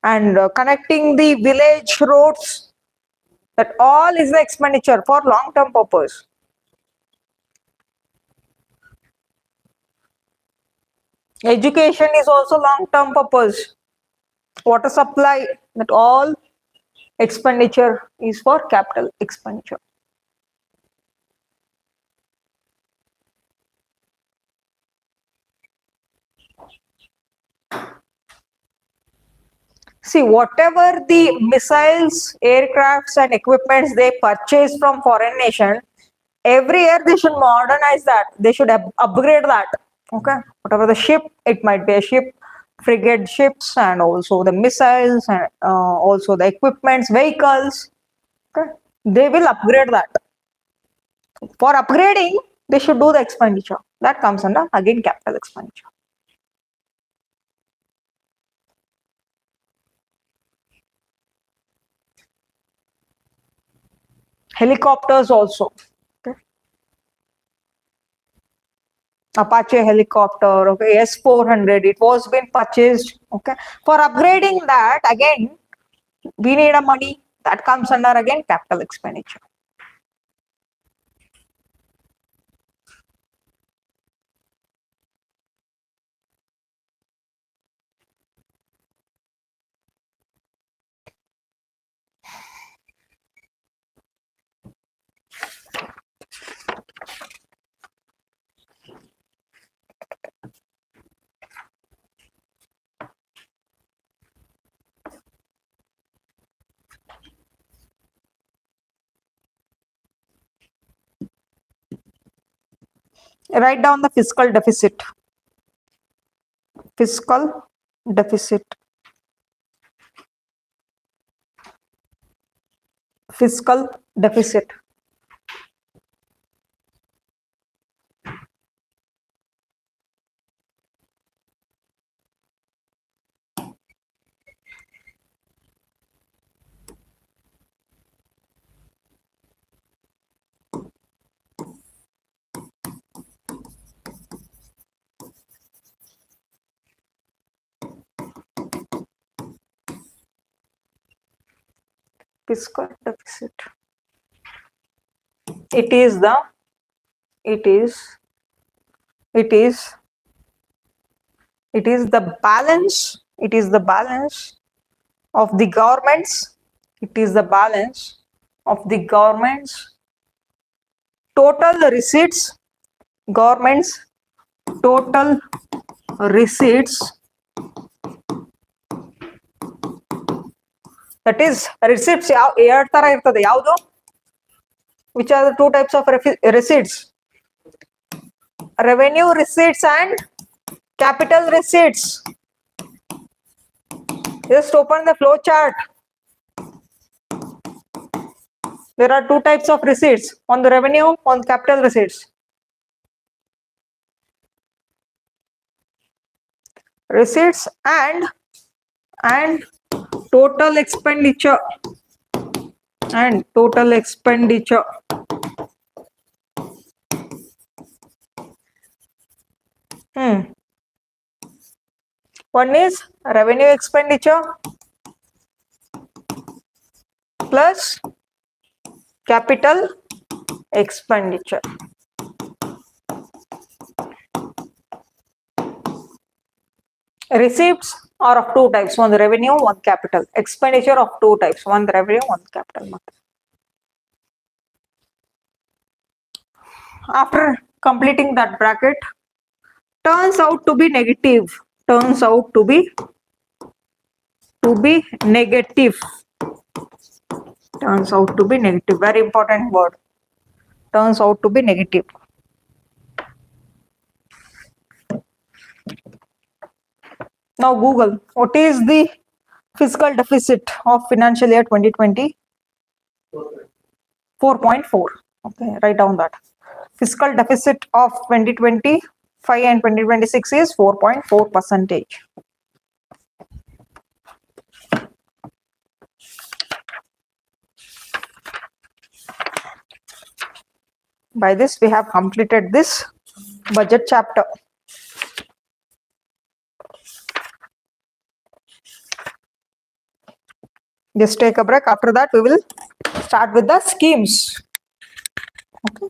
and connecting the village roads. That all is the expenditure for long term purpose. Education is also long term purpose. Water supply, that all expenditure is for capital expenditure. See, whatever the missiles, aircrafts and equipments they purchase from foreign nation, every year they should modernize that. They should upgrade that. Okay, whatever the ship, it might be a ship, frigate ships, and also the missiles and also the equipments, vehicles. Okay, they will upgrade that. For upgrading, they should do the expenditure. That comes under again capital expenditure. Helicopters also. Okay. Apache helicopter, okay, S-400, it was been purchased. Okay, for upgrading that again, we need a money that comes under again capital expenditure. Write down the fiscal deficit. Fiscal deficit. Fiscal deficit. Fiscal deficit. It is the balance. It is the balance of the government's. It is the balance of the government's total receipts government's total receipts, that is receipts ಯಾವ ಎರಡು ತರ ಇರ್ತದೆ ಯಾವುದು, which are the two types of receipts, revenue receipts and capital receipts. Just open the flow chart. There are two types of receipts, on the revenue, on capital receipts. Receipts and total expenditure, and total expenditure. One is revenue expenditure plus capital expenditure. Receipts are of two types, one revenue, one capital. Expenditure of two types, one revenue, one capital. After completing that bracket, turns out to be negative, turns out to be negative, turns out to be negative, very important word, turns out to be negative. Now Google, what is the fiscal deficit of financial year 2020? 4.4. Okay, write down that. Fiscal deficit of 2025 and 2026 is 4.4%. By this we have completed this budget chapter. Just take a break. After that we will start with the schemes. Okay.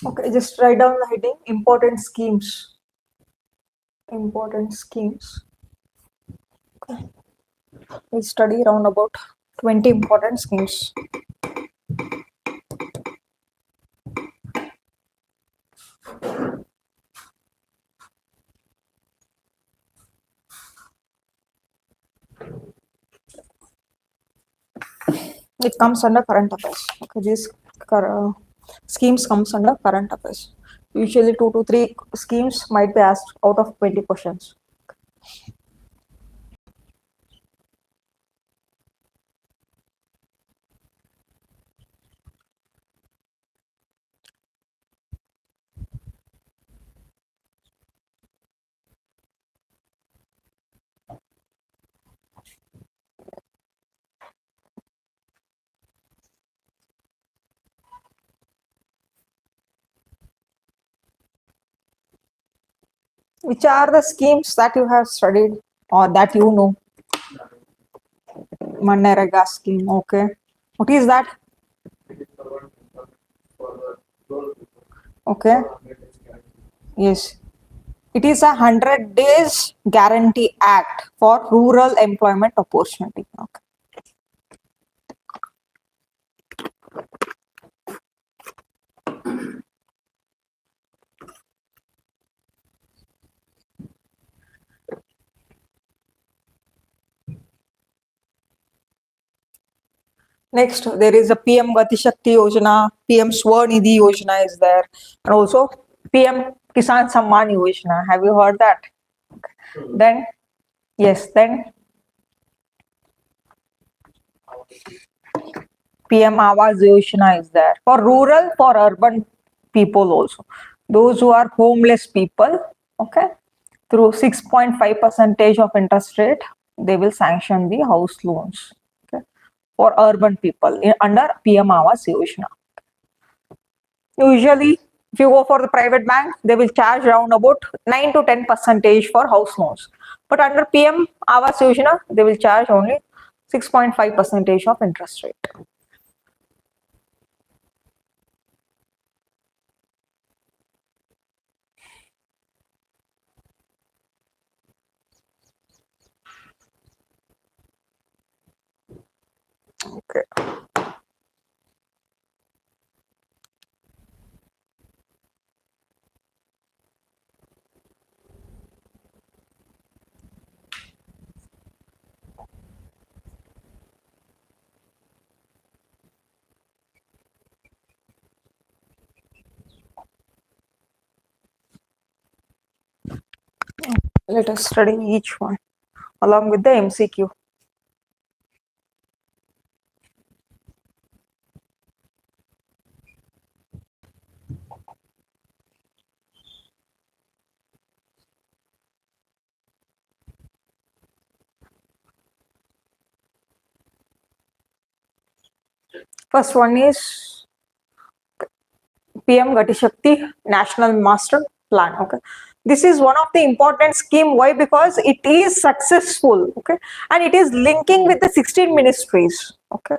Okay, just write down the heading important schemes. Important schemes. Okay. We study around about 20 important schemes. It comes under current affairs. Okay, these schemes comes under current affairs. Usually 2 to 3 schemes might be asked out of 20 questions. Which are the schemes that you have studied or that you know? Manrega scheme. Okay. What is that? It is covered for the rural people. Okay. For 100 days guarantee. Yes. It is a 100 days guarantee act for rural employment opportunity. Okay. Next, there is a PM Gati Shakti Yojana, PM Swanidhi Yojana is there, and also PM Kisan Samman Yojana. Have you heard that? Then, yes, then PM Awas Yojana is there for rural, for urban people also. Those who are homeless people, okay, through 6.5 percentage of interest rate, they will sanction the house loans. Okay, for urban people under PM Awas Yojana. Usually, if you go for the private bank, they will charge around about 9 to 10 percentage for house loans. But under PM Awas Yojana, they will charge only 6.5 percentage of interest rate. Okay. Let us study each one along with the MCQ. First one is PM Gati Shakti National Master Plan. Okay, this is one of the important scheme. Why? Because it is successful. Okay, and it is linking with the 16 ministries. Okay,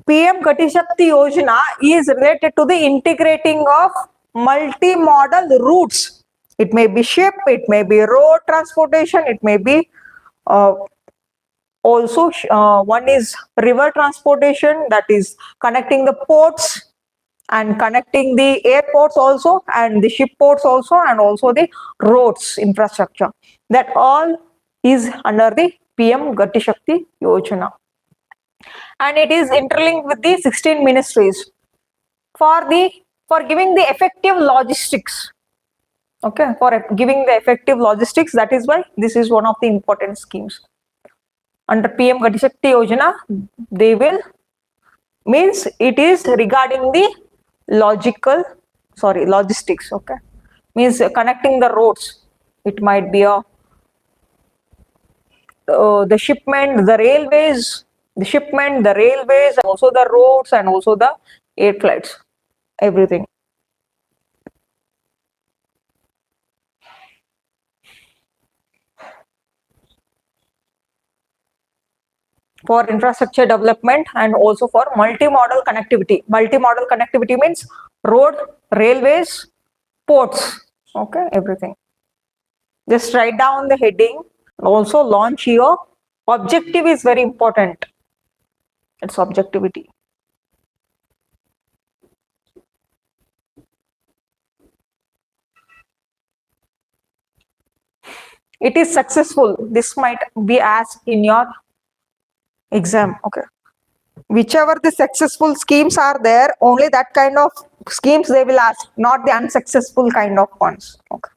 PM Gati Shakti Yojana is related to the integrating of multimodal routes. It may be ship, it may be road transportation, it may be also one is river transportation, that is connecting the ports and connecting the airports also and the ship ports also, and also the roads infrastructure. That all is under the PM Gati Shakti Yojana. And it is interlinked with the 16 ministries for giving the effective logistics. Okay, for giving the effective logistics, that is why this is one of the important schemes. Under PM Gati Shakti Yojana, they will means it is regarding the logistics. Okay, means connecting the roads. It might be the shipment, the railways, and also the roads, and also the air flights, everything. for infrastructure development and also for multimodal connectivity. Multimodal connectivity means road, railways, ports, okay, everything. Just write down the heading. Also launch your objective is very important. It's objectivity. It is successful. This might be asked in your exam. Okay. Whichever the successful schemes are there, only that kind of schemes they will ask, not the unsuccessful kind of ones. Okay.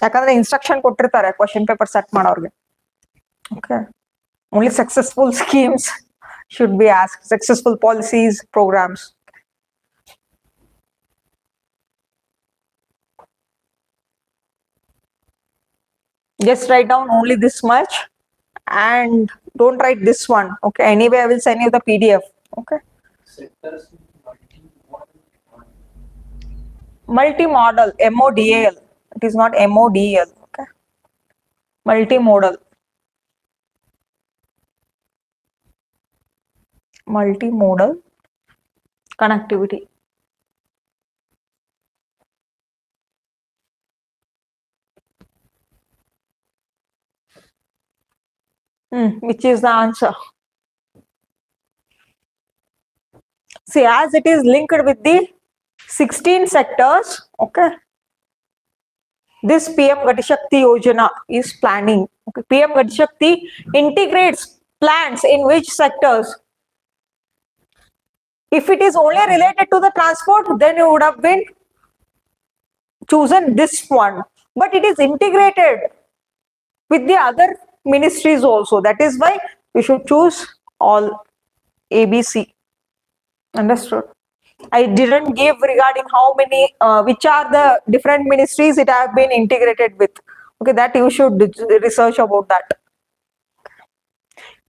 ಯಾಕಂದ್ರೆ instruction ಕೊಟ್ಟಿರ್ತಾರೆ question paper set ಮಾಡೋರ್ಗೆ. Okay. Only successful schemes should be asked, successful policies, programs. Just write down only this much and don't write this one. Okay. Anyway, I will send you the PDF. Okay. Sectors Multimodal, MODAL. It is not MODL. Okay. Multimodal. Multimodal connectivity. Which is the answer? See, as it is linked with the 16 sectors, okay, this PM Gati Shakti Yojana is planning. Okay, PM Gati Shakti integrates plans in which sectors? If it is only related to the transport, then you would have been chosen this one. But it is integrated with the other ministries also. That is why you should choose all ABC. Understood? I didn't give regarding how many, which are the different ministries it have been integrated with. Okay, that you should research about that.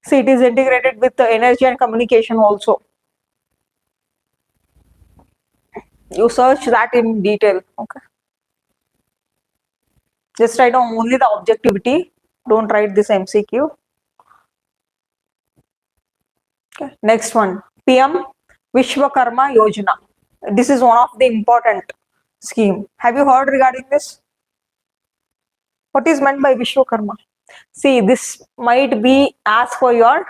See, it is integrated with the energy and communication also. You search that in detail. Okay. Just write down only the objectivity. Don't write this MCQ. Okay. Next one, PM Vishwakarma Yojana. This is one of the important scheme. Have you heard regarding this? What is meant by Vishwakarma? See, this might be asked for your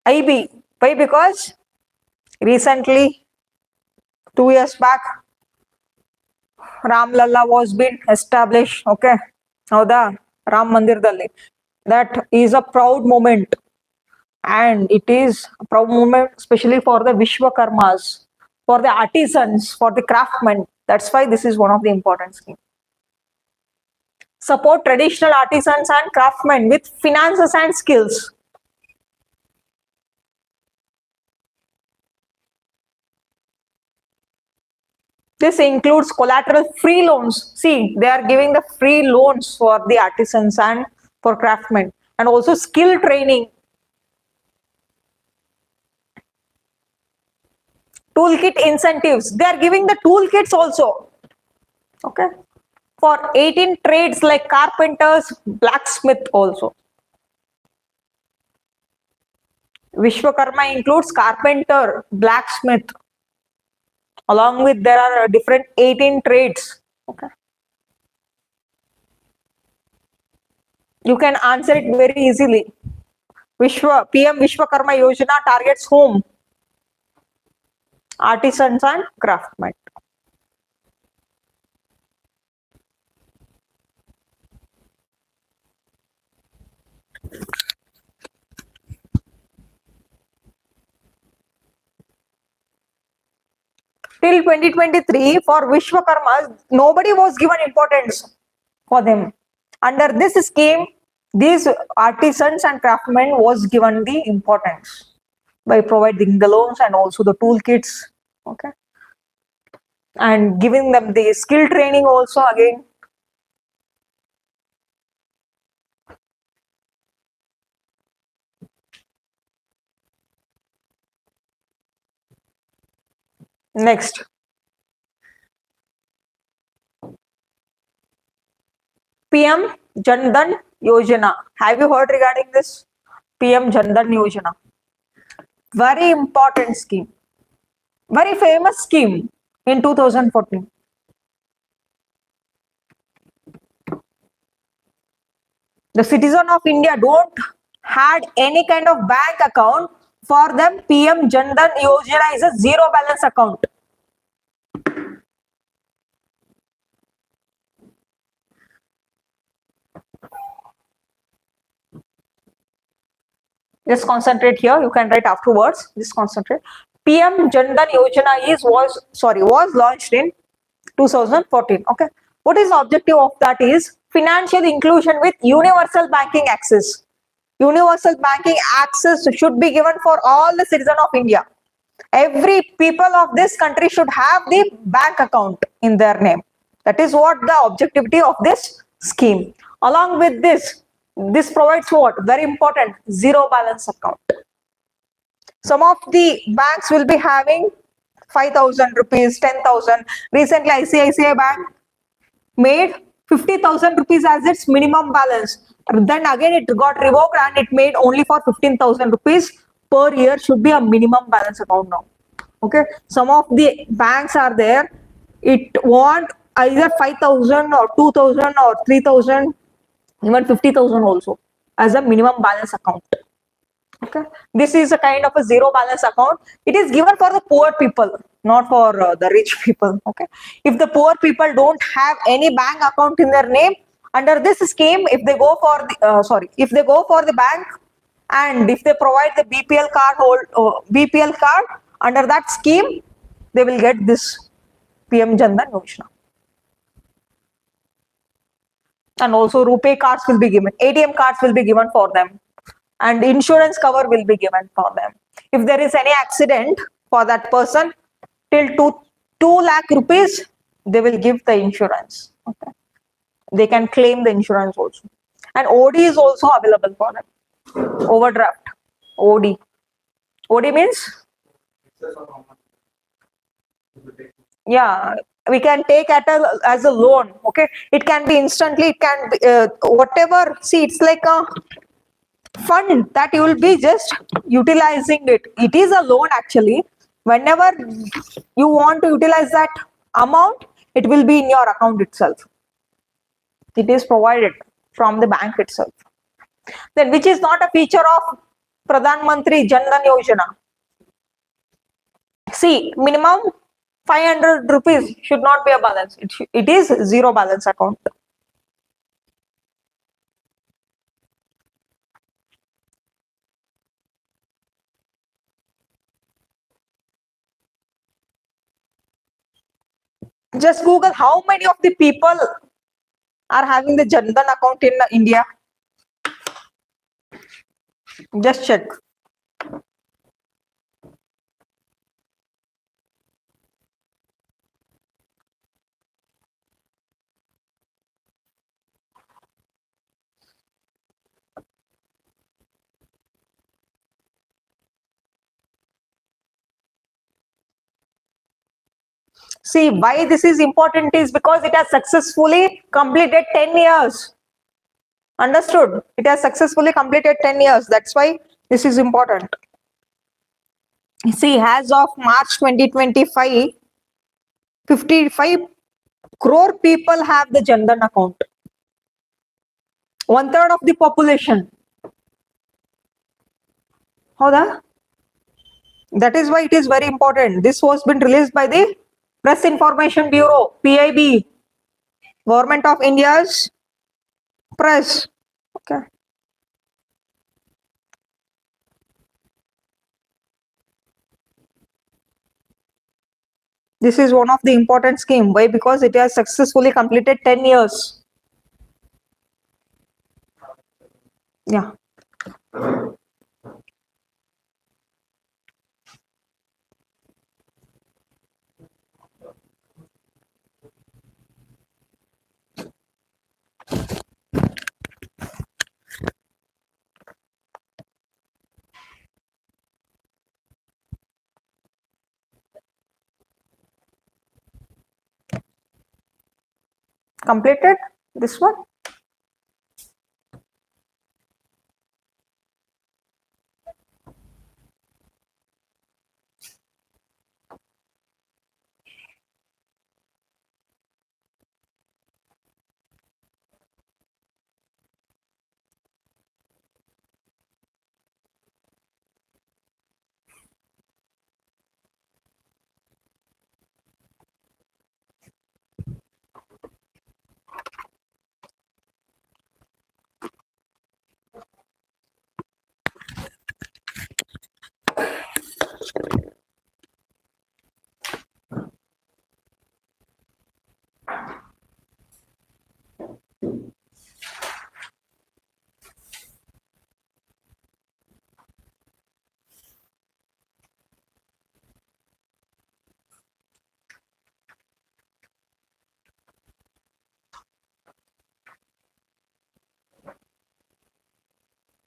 IB. Why? Because recently, 2 years back, Ram Lalla was been established. Okay, howda Ram Mandir dalli. That is a proud moment, and it is a proud moment especially for the Vishwakarmas, for the artisans, for the craftsmen. That's why this is one of the important schemes. Support traditional artisans and craftsmen with finances and skills. This includes collateral free loans. See, they are giving the free loans for the artisans and for craftsmen, and also skill training. Toolkit incentives. They are giving the toolkits also. Okay. For 18 trades like carpenters, blacksmith also. Vishwakarma includes carpenter, blacksmith. Along with there are different 18 trades. Okay. You can answer it very easily. PM Vishwakarma Yojana targets whom? Artisans and craftsmen. Till 2023, for Vishwakarmas, nobody was given importance for them. Under this scheme, these artisans and craftsmen was given the importance by providing the loans and also the toolkits. Okay. And giving them the skill training also again. Next. PM Jan Dhan Yojana. Have you heard regarding this? PM Jandan Yojana. Very important scheme. Very famous scheme in 2014. The citizen of India don't had any kind of bank account. For them, PM Jandan Yojana is a zero balance account. Just concentrate here. You can write afterwards. Just concentrate. PM Jandan Yojana was launched in 2014. Okay. What is the objective of that is financial inclusion with universal banking access. Universal banking access should be given for all the citizens of India. Every people of this country should have the bank account in their name. That is what the objectivity of this scheme. Along with this provides what? Very important, zero balance account. Some of the banks will be having 5,000 rupees, 10,000. Recently, ICICI Bank made 50,000 rupees as its minimum balance. Then again it got revoked and it made only for 15,000 rupees per year should be a minimum balance account now. Okay, some of the banks are there. It want either 5,000 or 2,000 or 3,000, even 50,000 also as a minimum balance account. Okay, this is a kind of a zero balance account. It is given for the poor people, not for the rich people. Okay, if the poor people don't have any bank account in their name, under this scheme, if they go for the if they go for the bank and if they provide the BPL card under that scheme, they will get this PM Jandan Yojana. And also RuPay cards will be given, ATM cards will be given for them, and insurance cover will be given for them. If there is any accident for that person, till 2 lakh rupees, they will give the insurance. Okay, they can claim the insurance also, and OD is also available for them. Overdraft, OD. OD means, yeah, we can take as a loan. Okay, it can be instantly, it can be whatever. See, it's like a fund that you will be just utilizing it. It is a loan actually. Whenever you want to utilize that amount, it will be in your account itself. It is provided from the bank itself. Then which is not a feature of Pradhan Mantri Jan Dhan Yojana. See, minimum 500 rupees should not be a balance. It is zero balance account. Just Google how many of the people are having the Jan Dhan account in India. Just check. See, why this is important is because it has successfully completed 10 years. Understood? It has successfully completed 10 years. That's why this is important. See, as of March 2025, 55 crore people have the Jan Dhan account. 1/3 of the population. How that? That is why it is very important. This was been released by the Press Information Bureau, PIB, Government of India's press. Okay. This is one of the important scheme. Why? Because it has successfully completed 10 years. Yeah. Completed this one.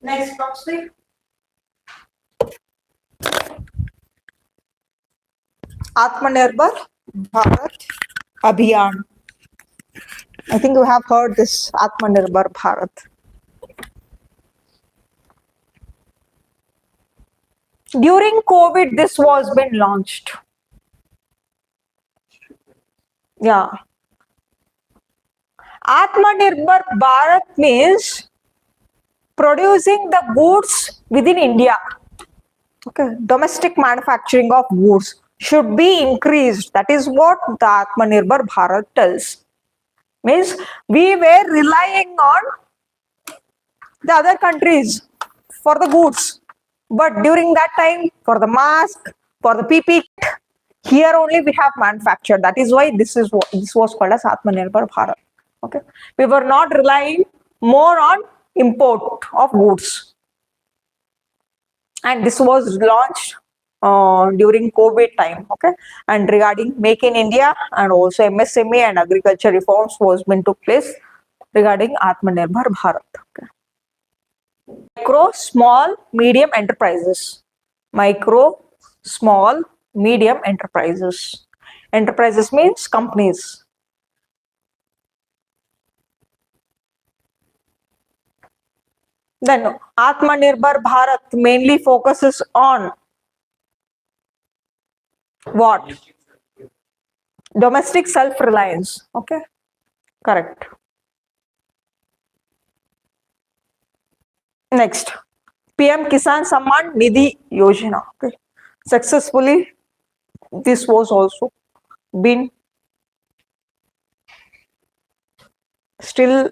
Next comes the Atmanirbhar Bharat Abhiyan. I think you have heard this Atmanirbhar Bharat. During COVID, this was been launched. Yeah. Atmanirbhar Bharat means producing the goods within India. Okay, domestic manufacturing of goods should be increased. That is what the Atmanirbhar Bharat tells. Means we were relying on the other countries for the goods, but during that time, for the mask, for the PP kit, here only we have manufactured. That is why this was called as Atmanirbhar Bharat. Okay, we were not relying more on import of goods, and this was launched during COVID time. Okay, and regarding Make in India and also MSME and agriculture reforms was been took place regarding Atmanirbhar Bharat. Okay. Micro, small, medium enterprises. Micro, small, medium enterprises. Enterprises means companies. Then Atmanirbhar Bharat mainly focuses on what? Domestic self-reliance. Okay, correct. Next, PM Kisan Samman Nidhi Yojana. Okay, successfully this was also been still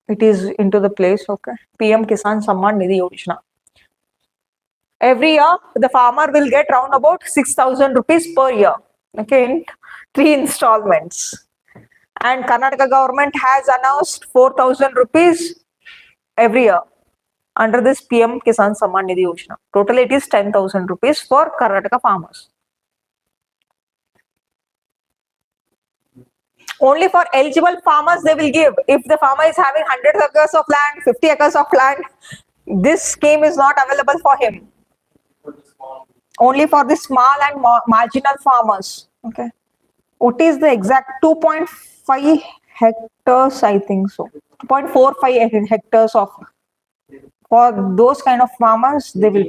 it is into the place. Okay, PM Kisan Samman Nidhi Yojana. Every year the farmer will get round about 6,000 rupees per year. Okay, in 3 installments. And Karnataka government has announced 4,000 rupees every year under this PM Kisan Samman Nidhi Yojana. Total it is 10,000 rupees for Karnataka farmers. Only for eligible farmers they will give. If the farmer is having 100 acres of land, 50 acres of land, this scheme is not available for him. Only for the small and marginal farmers. Okay. What is the exact 2.5 hectares? I think so. 2.45 hectares of for those kind of farmers they will.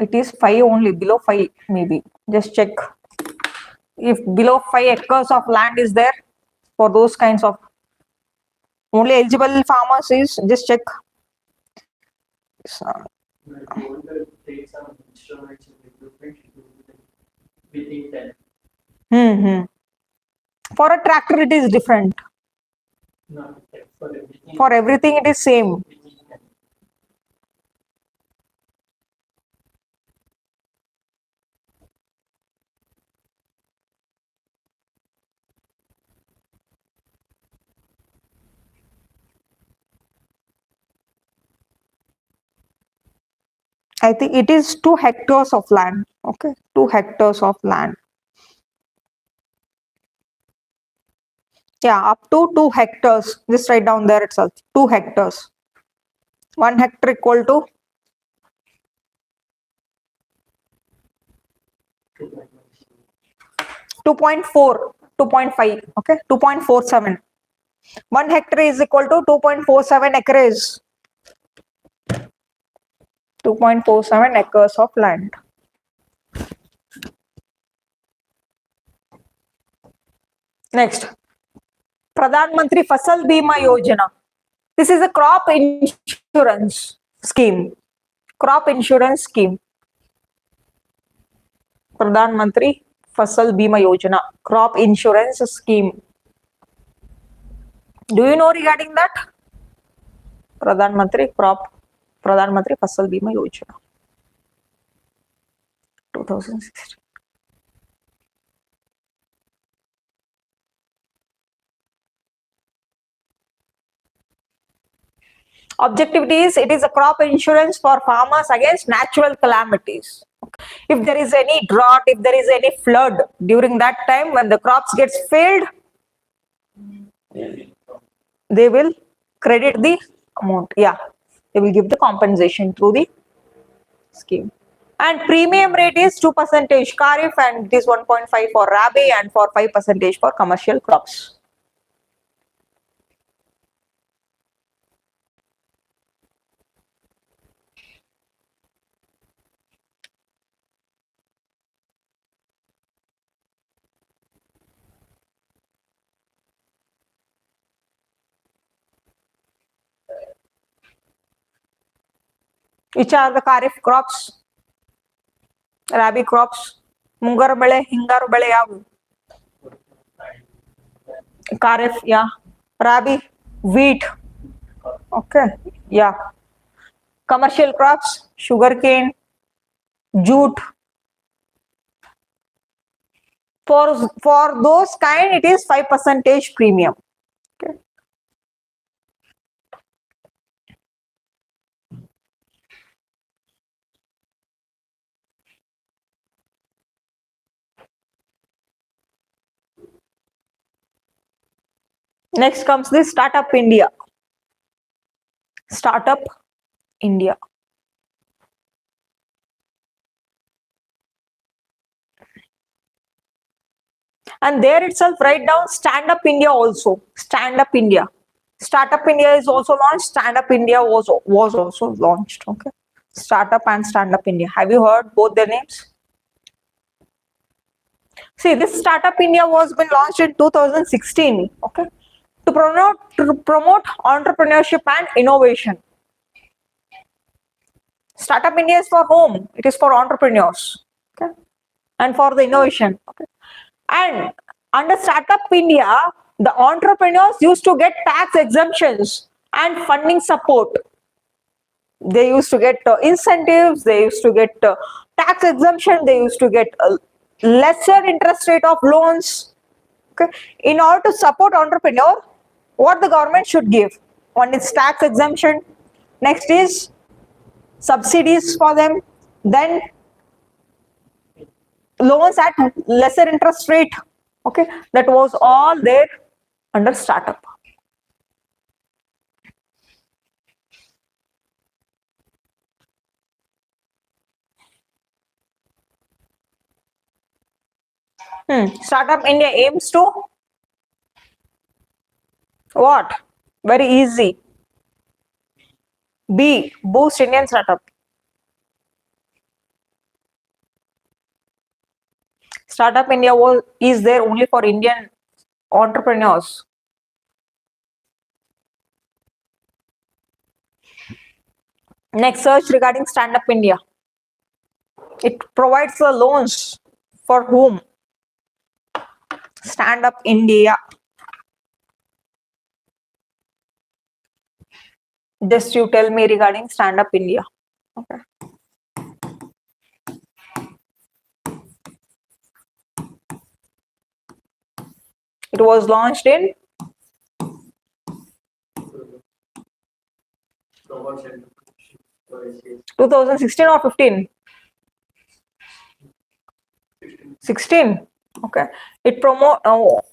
It is 5 only, below 5 maybe. Just check. If below 5 acres of land is there for those kinds of only eligible farmers is just check. So, for a tractor it is different. For everything it is same. I think it is 2 hectares of land. Okay, 2 hectares of land. Yeah, up to 2 hectares. Just write down there itself. 2 hectares. 1 hectare equal to 2.4, 2.5. Okay, 2.47. 1 hectare is equal to 2.47 acres. 2.47 acres of land. Next, Pradhan Mantri Fasal Bima Yojana. This is a crop insurance scheme. Crop insurance scheme. Pradhan Mantri Fasal Bima Yojana. Crop insurance scheme. Do you know regarding that? Pradhan Mantri Fasal Bima Yojana. 2016. Objective is it is a crop insurance for farmers against natural calamities. If there is any drought, if there is any flood during that time when the crops gets failed, they will credit the amount. Yeah, they will give the compensation through the scheme. And premium rate is 2% Kharif and it is 1.5 for Rabi and for 5% for commercial crops. Which are the Kharif crops? Rabi crops? Mungar bele, hingaru bele yavu? Kharif, yeah. Rabi, wheat. Okay, yeah. Commercial crops, sugarcane, jute. For those kind, it is 5% premium. Okay. Next comes the Startup India. Startup India. And there itself write down Stand Up India also. Stand Up India. Startup India is also launched. Stand Up India was also launched. Okay. Startup and Stand Up India. Have you heard both their names? See, this Startup India was been launched in 2016. Okay. To promote entrepreneurship and innovation. Startup India is for whom? It is for entrepreneurs. Okay. And for the innovation. Okay. And under Startup India, the entrepreneurs used to get tax exemptions and funding support. They used to get incentives, they used to get tax exemption, they used to get lesser interest rate of loans. Okay. In order to support entrepreneur, what the government should give? One is tax exemption, next is subsidies for them, then loans at lesser interest rate. Okay, that was all there under startup. Startup India aims to what? Very easy. B, boost Indian startup. Startup India is there only for Indian entrepreneurs. Next, search regarding Stand Up India. It provides the loans for whom? Stand Up India. Just you tell me regarding Stand Up India. Okay. It was launched in 2016 or 15? 16. Okay. It promote.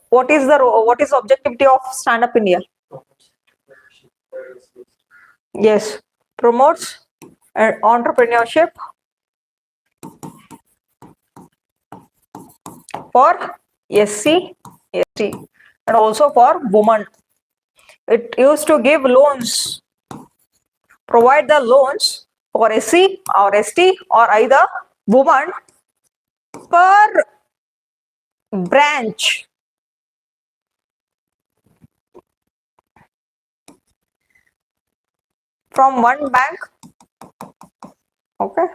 What is the objectivity of Stand Up India? Yes, promotes entrepreneurship for SC, ST, and also for women. It used to give loans, provide the loans for SC or ST or either woman per branch. From one bank, okay.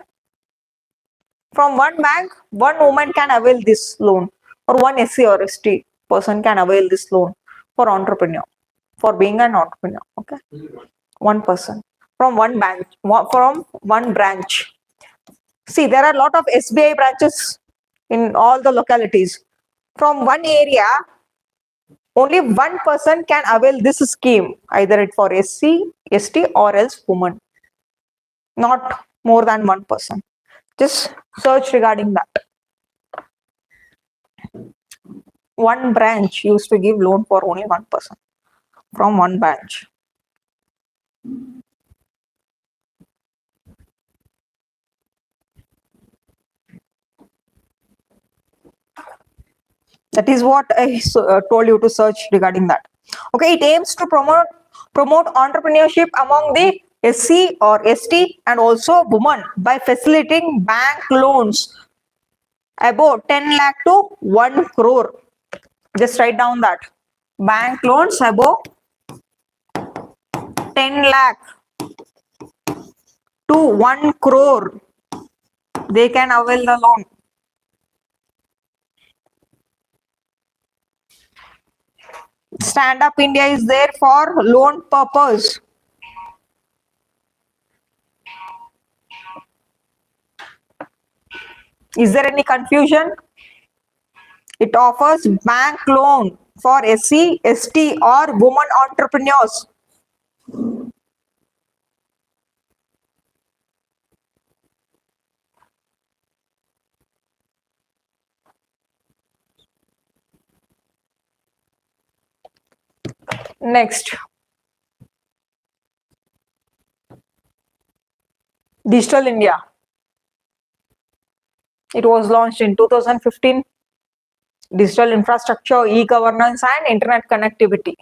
From one bank, one woman can avail this loan, or one SC or ST person can avail this loan for entrepreneur, for being an entrepreneur. Okay, one person from one bank, from one branch. See, there are a lot of SBI branches in all the localities. From one area, only one person can avail this scheme, either it for SC, ST, or else woman. Not more than one person. Just search regarding that. One branch used to give loan for only one person from one branch. That is what I told you to search regarding that. Okay, it aims to promote entrepreneurship among the SC or ST and also women by facilitating bank loans about 10 lakh to 1 crore. Just write down that. Bank loans above 10 lakh to 1 crore. They can avail the loan. Stand Up India is there for loan purpose. Is there any confusion? It offers bank loan for SC, ST or women entrepreneurs. Next, Digital India. It was launched in 2015. Digital infrastructure, e-governance and internet connectivity.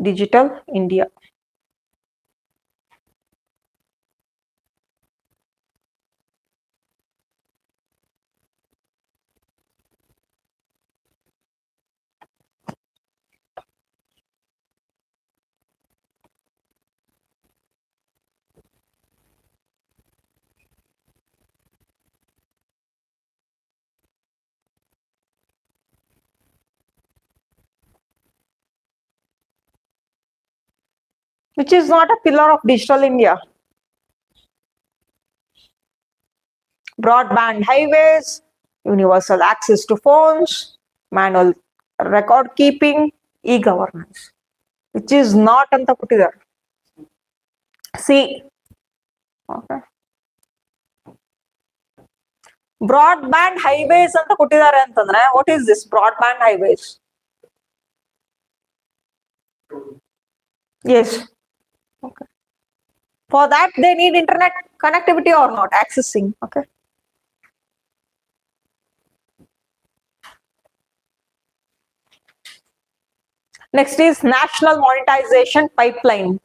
Digital India. Which is not a pillar of Digital India. Broadband highways, universal access to phones, manual record keeping, e-governance. Which is not anta koಟ್ಟಿದ್ದಾರೆ. See. Okay. Broadband highways anta ಕೊಟ್ಟಿದ್ದಾರೆ ಅಂತಂದ್ರೆ what is this broadband highways? Yes. Okay. For that they need internet connectivity or not accessing. Okay. Next is national monetization pipeline.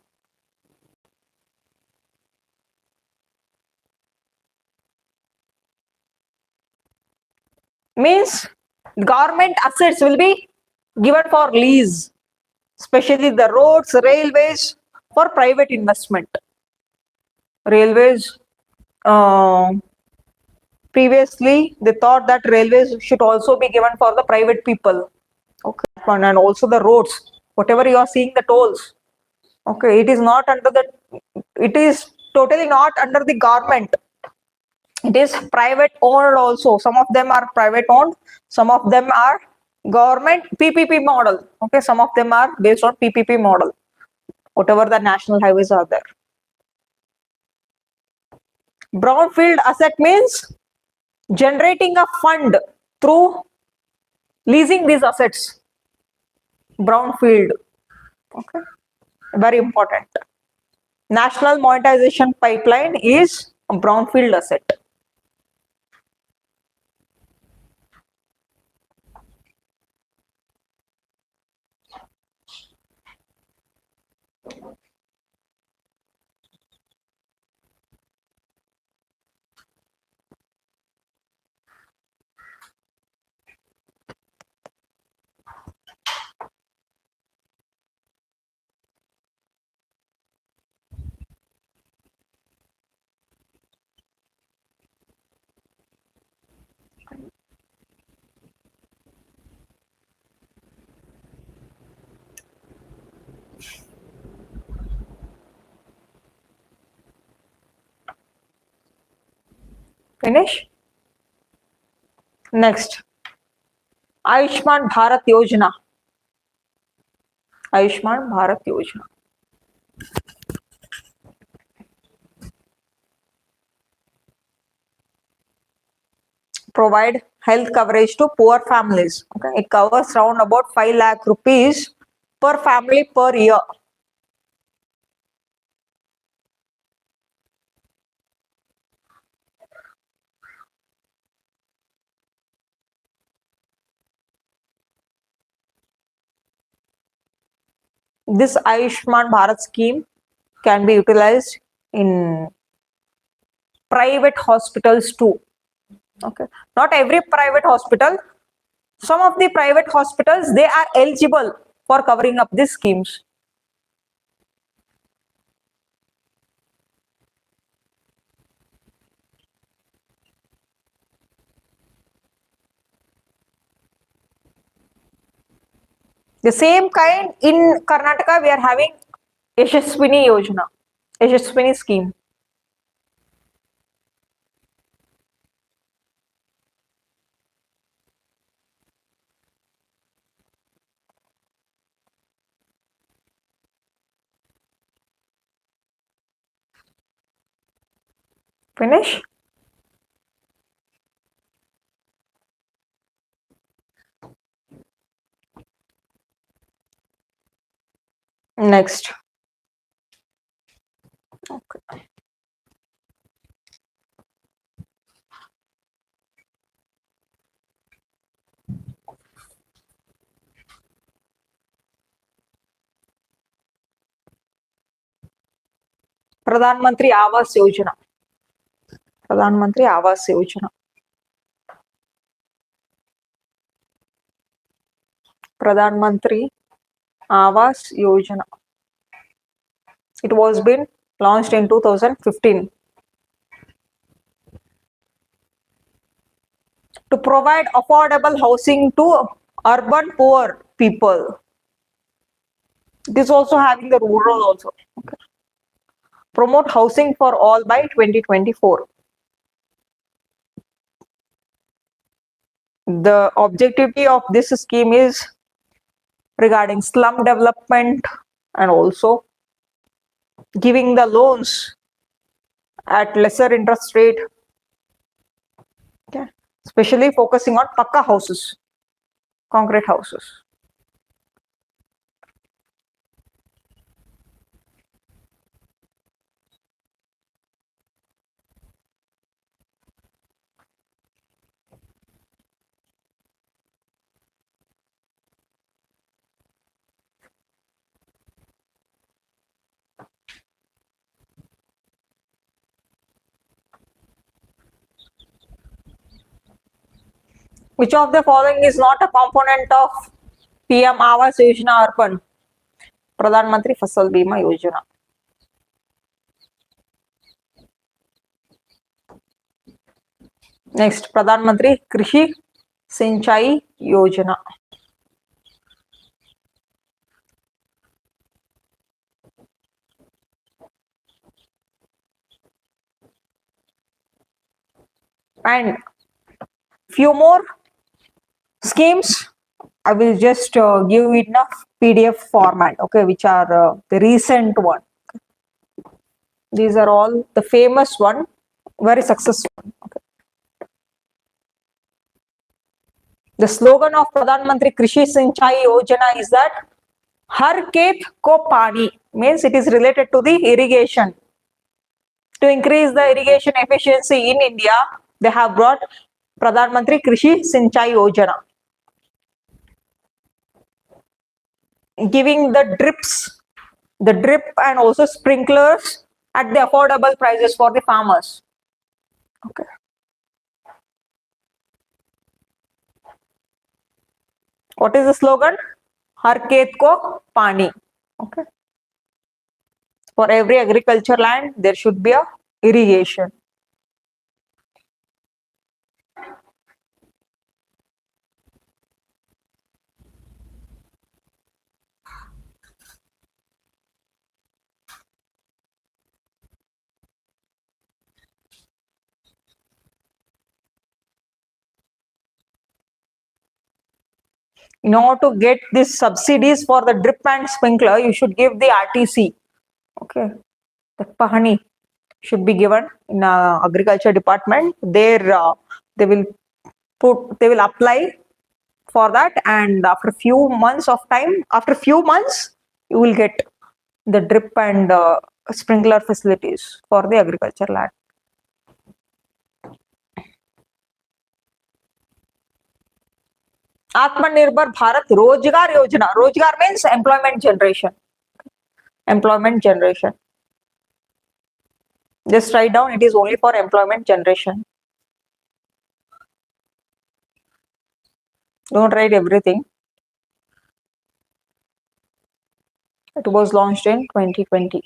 Means government assets will be given for lease, especially the roads, railways for private investment. Railways, previously they thought that railways should also be given for the private people. Okay, and also the roads, whatever you are seeing the tolls. Okay, it is not under the, it is totally not under the government. It is private owned also. Some of them are private owned, some of them are government PPP model. Okay, some of them are based on PPP model, whatever the national highways are there. Brownfield asset means generating a fund through leasing these assets. Brownfield. Okay, very important. National monetization pipeline is a brownfield asset. Finish. Next, Ayushman Bharat Yojana. Ayushman Bharat Yojana. provide health coverage to poor families. Okay, it covers around about 5 lakh rupees per family per year. This Ayushman Bharat scheme can be utilized in private hospitals too. Okay, not every private hospital. Some of the private hospitals, they are eligible for covering up these schemes. The same kind in Karnataka, we are having Yashaswini Yojana, Yashaswini scheme. Finish? Next. Okay. Pradhan Mantri Awas Yojana. Pradhan Mantri Awas Yojana. Pradhan Mantri Awas Yojana. It was been launched in 2015 to provide affordable housing to urban poor people. It is also having the rural also. Okay. Promote housing for all by 2024. The objectivity of this scheme is regarding slum development and also giving the loans at lesser interest rate. Okay. Especially focusing on pakka houses, concrete houses. Which of the following is not a component of PM Awas Yojana Urban? Pradhan Mantri Fasal Bima Yojana. Next, Pradhan Mantri Krishi Sinchai Yojana. And few more schemes. I will just give it in a PDF format, okay, which are the recent one. These are all the famous one, very successful. Okay. The slogan of Pradhan Mantri Krishi Sinchai Yojana is that Har Khet Ko Pani, means it is related to the irrigation. To increase the irrigation efficiency in India, they have brought Pradhan Mantri Krishi Sinchai Yojana, giving the drip and also sprinklers at the affordable prices for the farmers. Okay. What is the slogan? Har Khet Ko Pani. Okay. For every agriculture land, there should be a irrigation. In order to get these subsidies for the drip and sprinkler, you should give the RTC. Okay, the Pahani should be given in agriculture department. There they will they will apply for that, and after few months, you will get the drip and sprinkler facilities for the agriculture land. Atmanirbhar Bharat Rozgar Yojana. Rozgar means employment generation. Employment generation. Just write down, it is only for employment generation. Don't write everything. It was launched in 2020.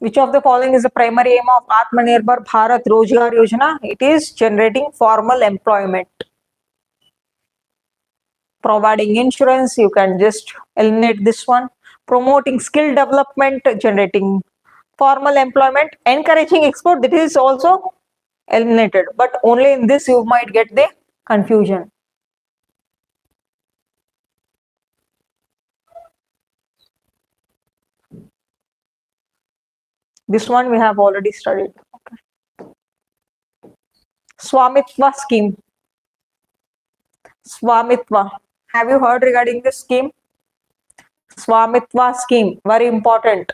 Which of the following is the primary aim of Atmanirbhar Bharat Rozgar Yojana? It is generating formal employment. Providing insurance, you can just eliminate this one. Promoting skill development, generating formal employment. Encouraging export, that is also eliminated. But only in this you might get the confusion. This one we have already studied. Okay. Swamitva scheme. Swamitva. Have you heard regarding this scheme? Swamitva scheme, very important.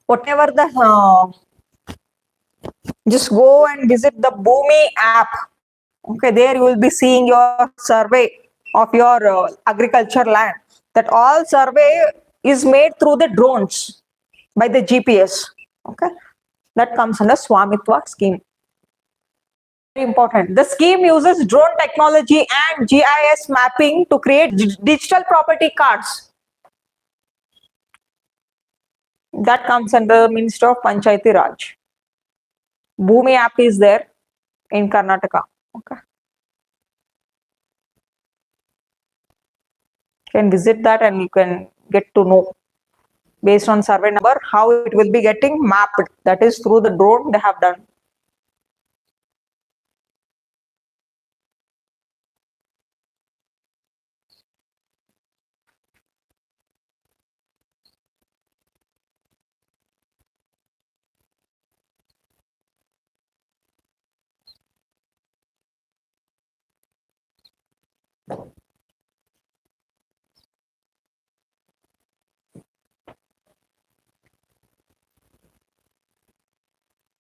Whatever the just go and visit the Bhumi app. Okay, there you will be seeing your survey of your agriculture land. That all survey is made through the drones by the GPS. Okay, that comes under Swamitva scheme. Very important. The scheme uses drone technology and GIS mapping to create digital property cards. That comes under Ministry of Panchayati Raj. Bhumi app is there in Karnataka. Okay. You can visit that and you can get to know based on survey number how it will be getting mapped. That is through the drone they have done.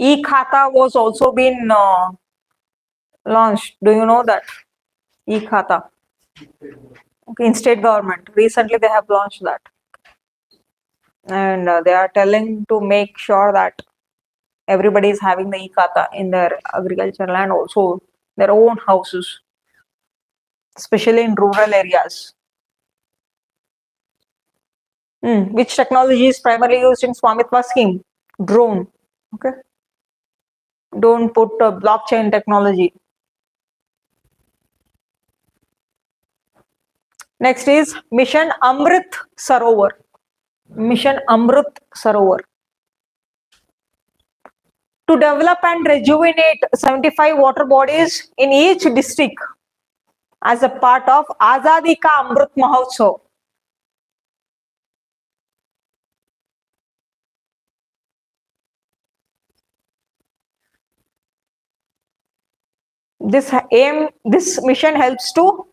E-Khata was also been launched. Do you know that? E-Khata. Okay, in state government. Recently they have launched that. And they are telling to make sure that everybody is having the E-Khata in their agriculture land, also their own houses, especially in rural areas. Which technology is primarily used in Swamitva scheme? Drone. Okay. Don't put blockchain technology. Next is Mission Amrit Sarovar. Mission Amrit Sarovar. To develop and rejuvenate 75 water bodies in each district as a part of Azadi Ka Amrit Mahotsav. This mission helps to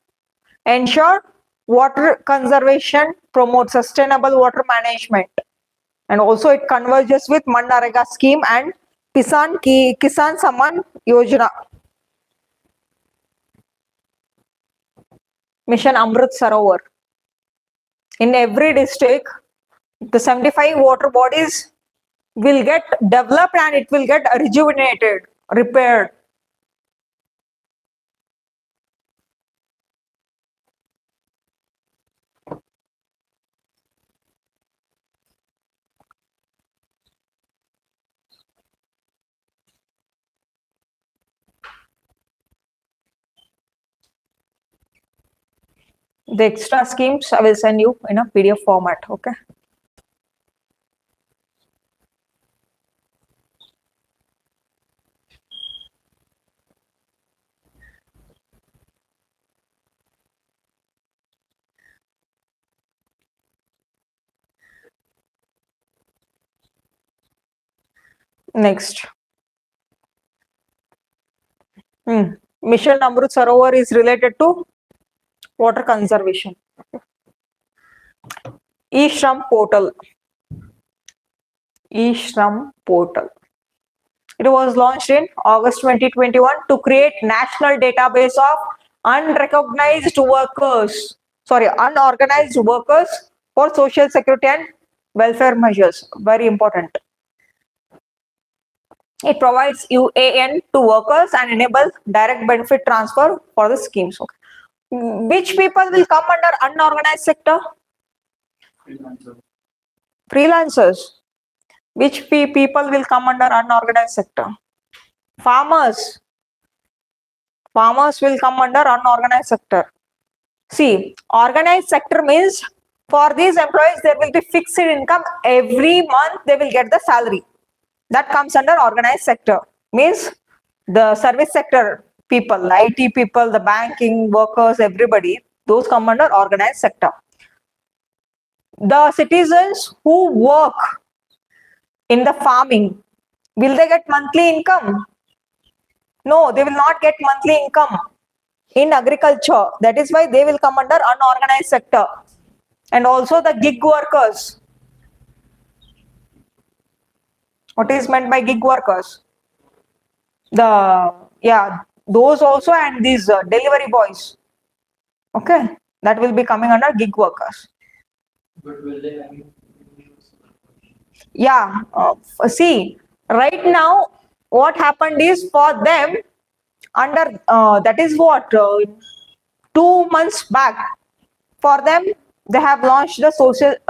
ensure water conservation, promote sustainable water management, and also it converges with Mandarega scheme and Kisan Samman Yojana. Mission Amrit Sarovar. In every district, the 75 water bodies will get developed and it will get rejuvenated, repaired. The extra schemes I will send you in a PDF format. Okay. Next. Mission Amrut Sarovar is related to water conservation. E-Shram portal. E-Shram portal. It was launched in August 2021 to create national database of unrecognized workers, unorganized workers for social security and welfare measures. Very important. It provides UAN to workers and enables direct benefit transfer for the schemes. Okay. Which people will come under unorganized sector? Freelancers. Which people will come under unorganized sector? Farmers. Farmers will come under unorganized sector. See, organized sector means for these employees there will be fixed income every month, they will get the salary. That comes under organized sector. Means the service sector people, the IT people, the banking workers, everybody, those come under organized sector. The citizens who work in the farming, will they get monthly income? No, they will not get monthly income in agriculture. That is why they will come under unorganized sector. And also the gig workers. What is meant by gig workers? Those also, and these delivery boys. Okay, that will be coming under gig workers. But will they have Yeah, see, right now what happened is for them under that is what 2 months back for them they have launched the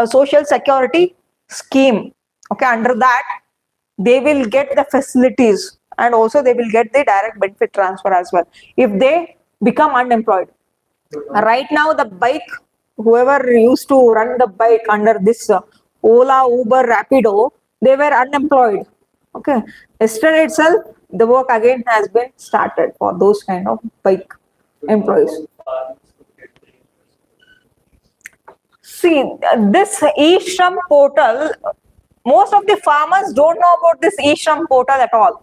social security scheme. Okay, under that they will get the facilities and also they will get the direct benefit transfer as well if they become unemployed. Right now the bike, whoever used to run the bike under this Ola, Uber, Rapido, they were unemployed. Okay, yesterday itself the work again has been started for those kind of bike employees. See, this e-Shram portal, most of the farmers don't know about this e-Shram portal at all.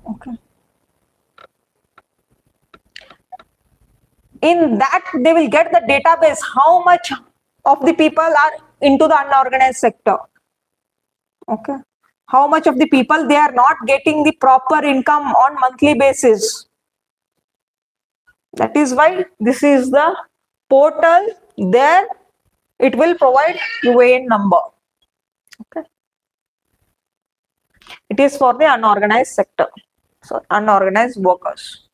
Okay. In that, they will get the database how much of the people are into the unorganized sector. Okay. How much of the people they are not getting the proper income on monthly basis. That is why this is the portal. There it will provide UAN number. Okay. It is for the unorganized sector. So unorganized workers.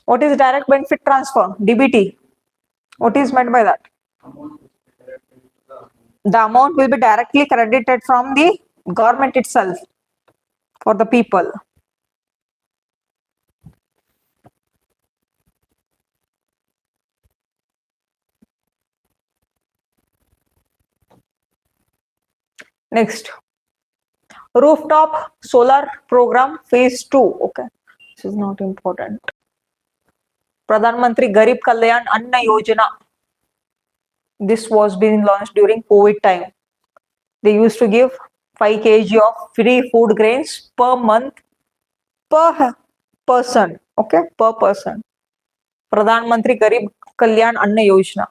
What is direct benefit transfer? DBT. What is meant by that? The amount will be directly credited from the government itself for the people. Next, rooftop solar program phase 2. Okay, this is not important. Pradhan Mantri Garib Kalyan Anna Yojana. This was being launched during COVID time. They used to give 5 kg of free food grains per month per person. Okay, per person. Pradhan Mantri Garib Kalyan Anna Yojana.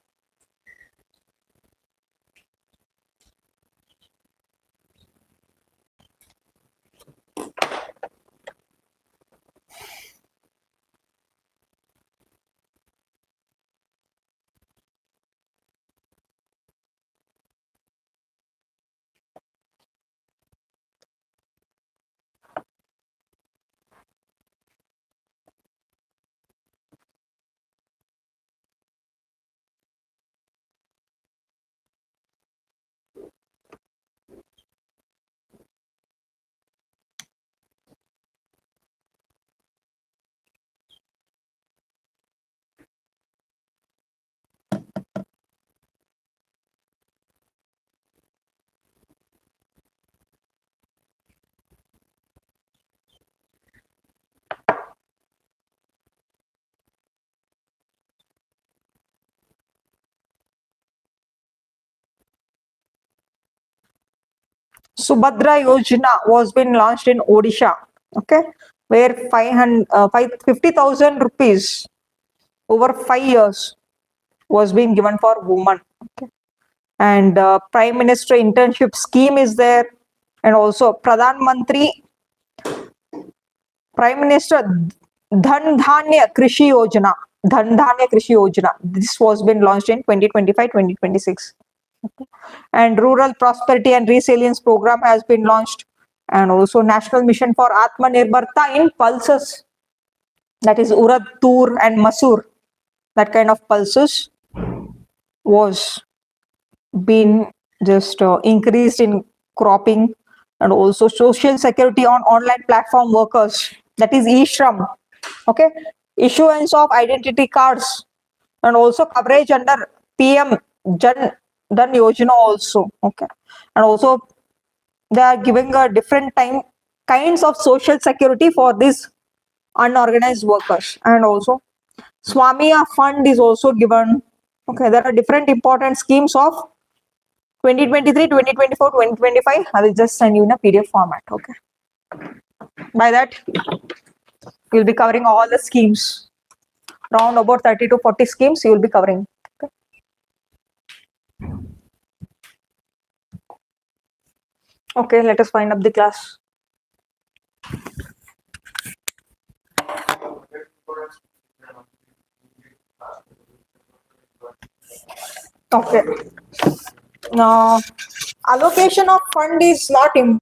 Subhadra Yojana was been launched in Odisha, okay, where 50,000 rupees over 5 years was being given for women. Okay. And Prime Minister internship scheme is there, and also Pradhan Mantri Prime Minister Dhan Dhanya Krishi Yojana. Dhan Dhanya Krishi Yojana. This was been launched in 2025-2026. Okay. And Rural Prosperity and Resilience Program has been launched. And also National Mission for Atmanirbharta in pulses. That is Urad, Tur and Masur. That kind of pulses was been just increased in cropping, and also social security on online platform workers, that is e-shram, okay, issuance of identity cards, and also coverage under PM Jan Dhan Yojana also, okay, and also they are giving a different kinds of social security for these unorganized workers, and also Swamiya fund is also given. Okay, there are different important schemes of 2023, 2024, 2025. I will just send you in a PDF format. Okay. By that, you'll be covering all the schemes. Around about 30 to 40 schemes you will be covering. Okay. Okay, let us wind up the class. Okay. Now, allocation of fund is not important.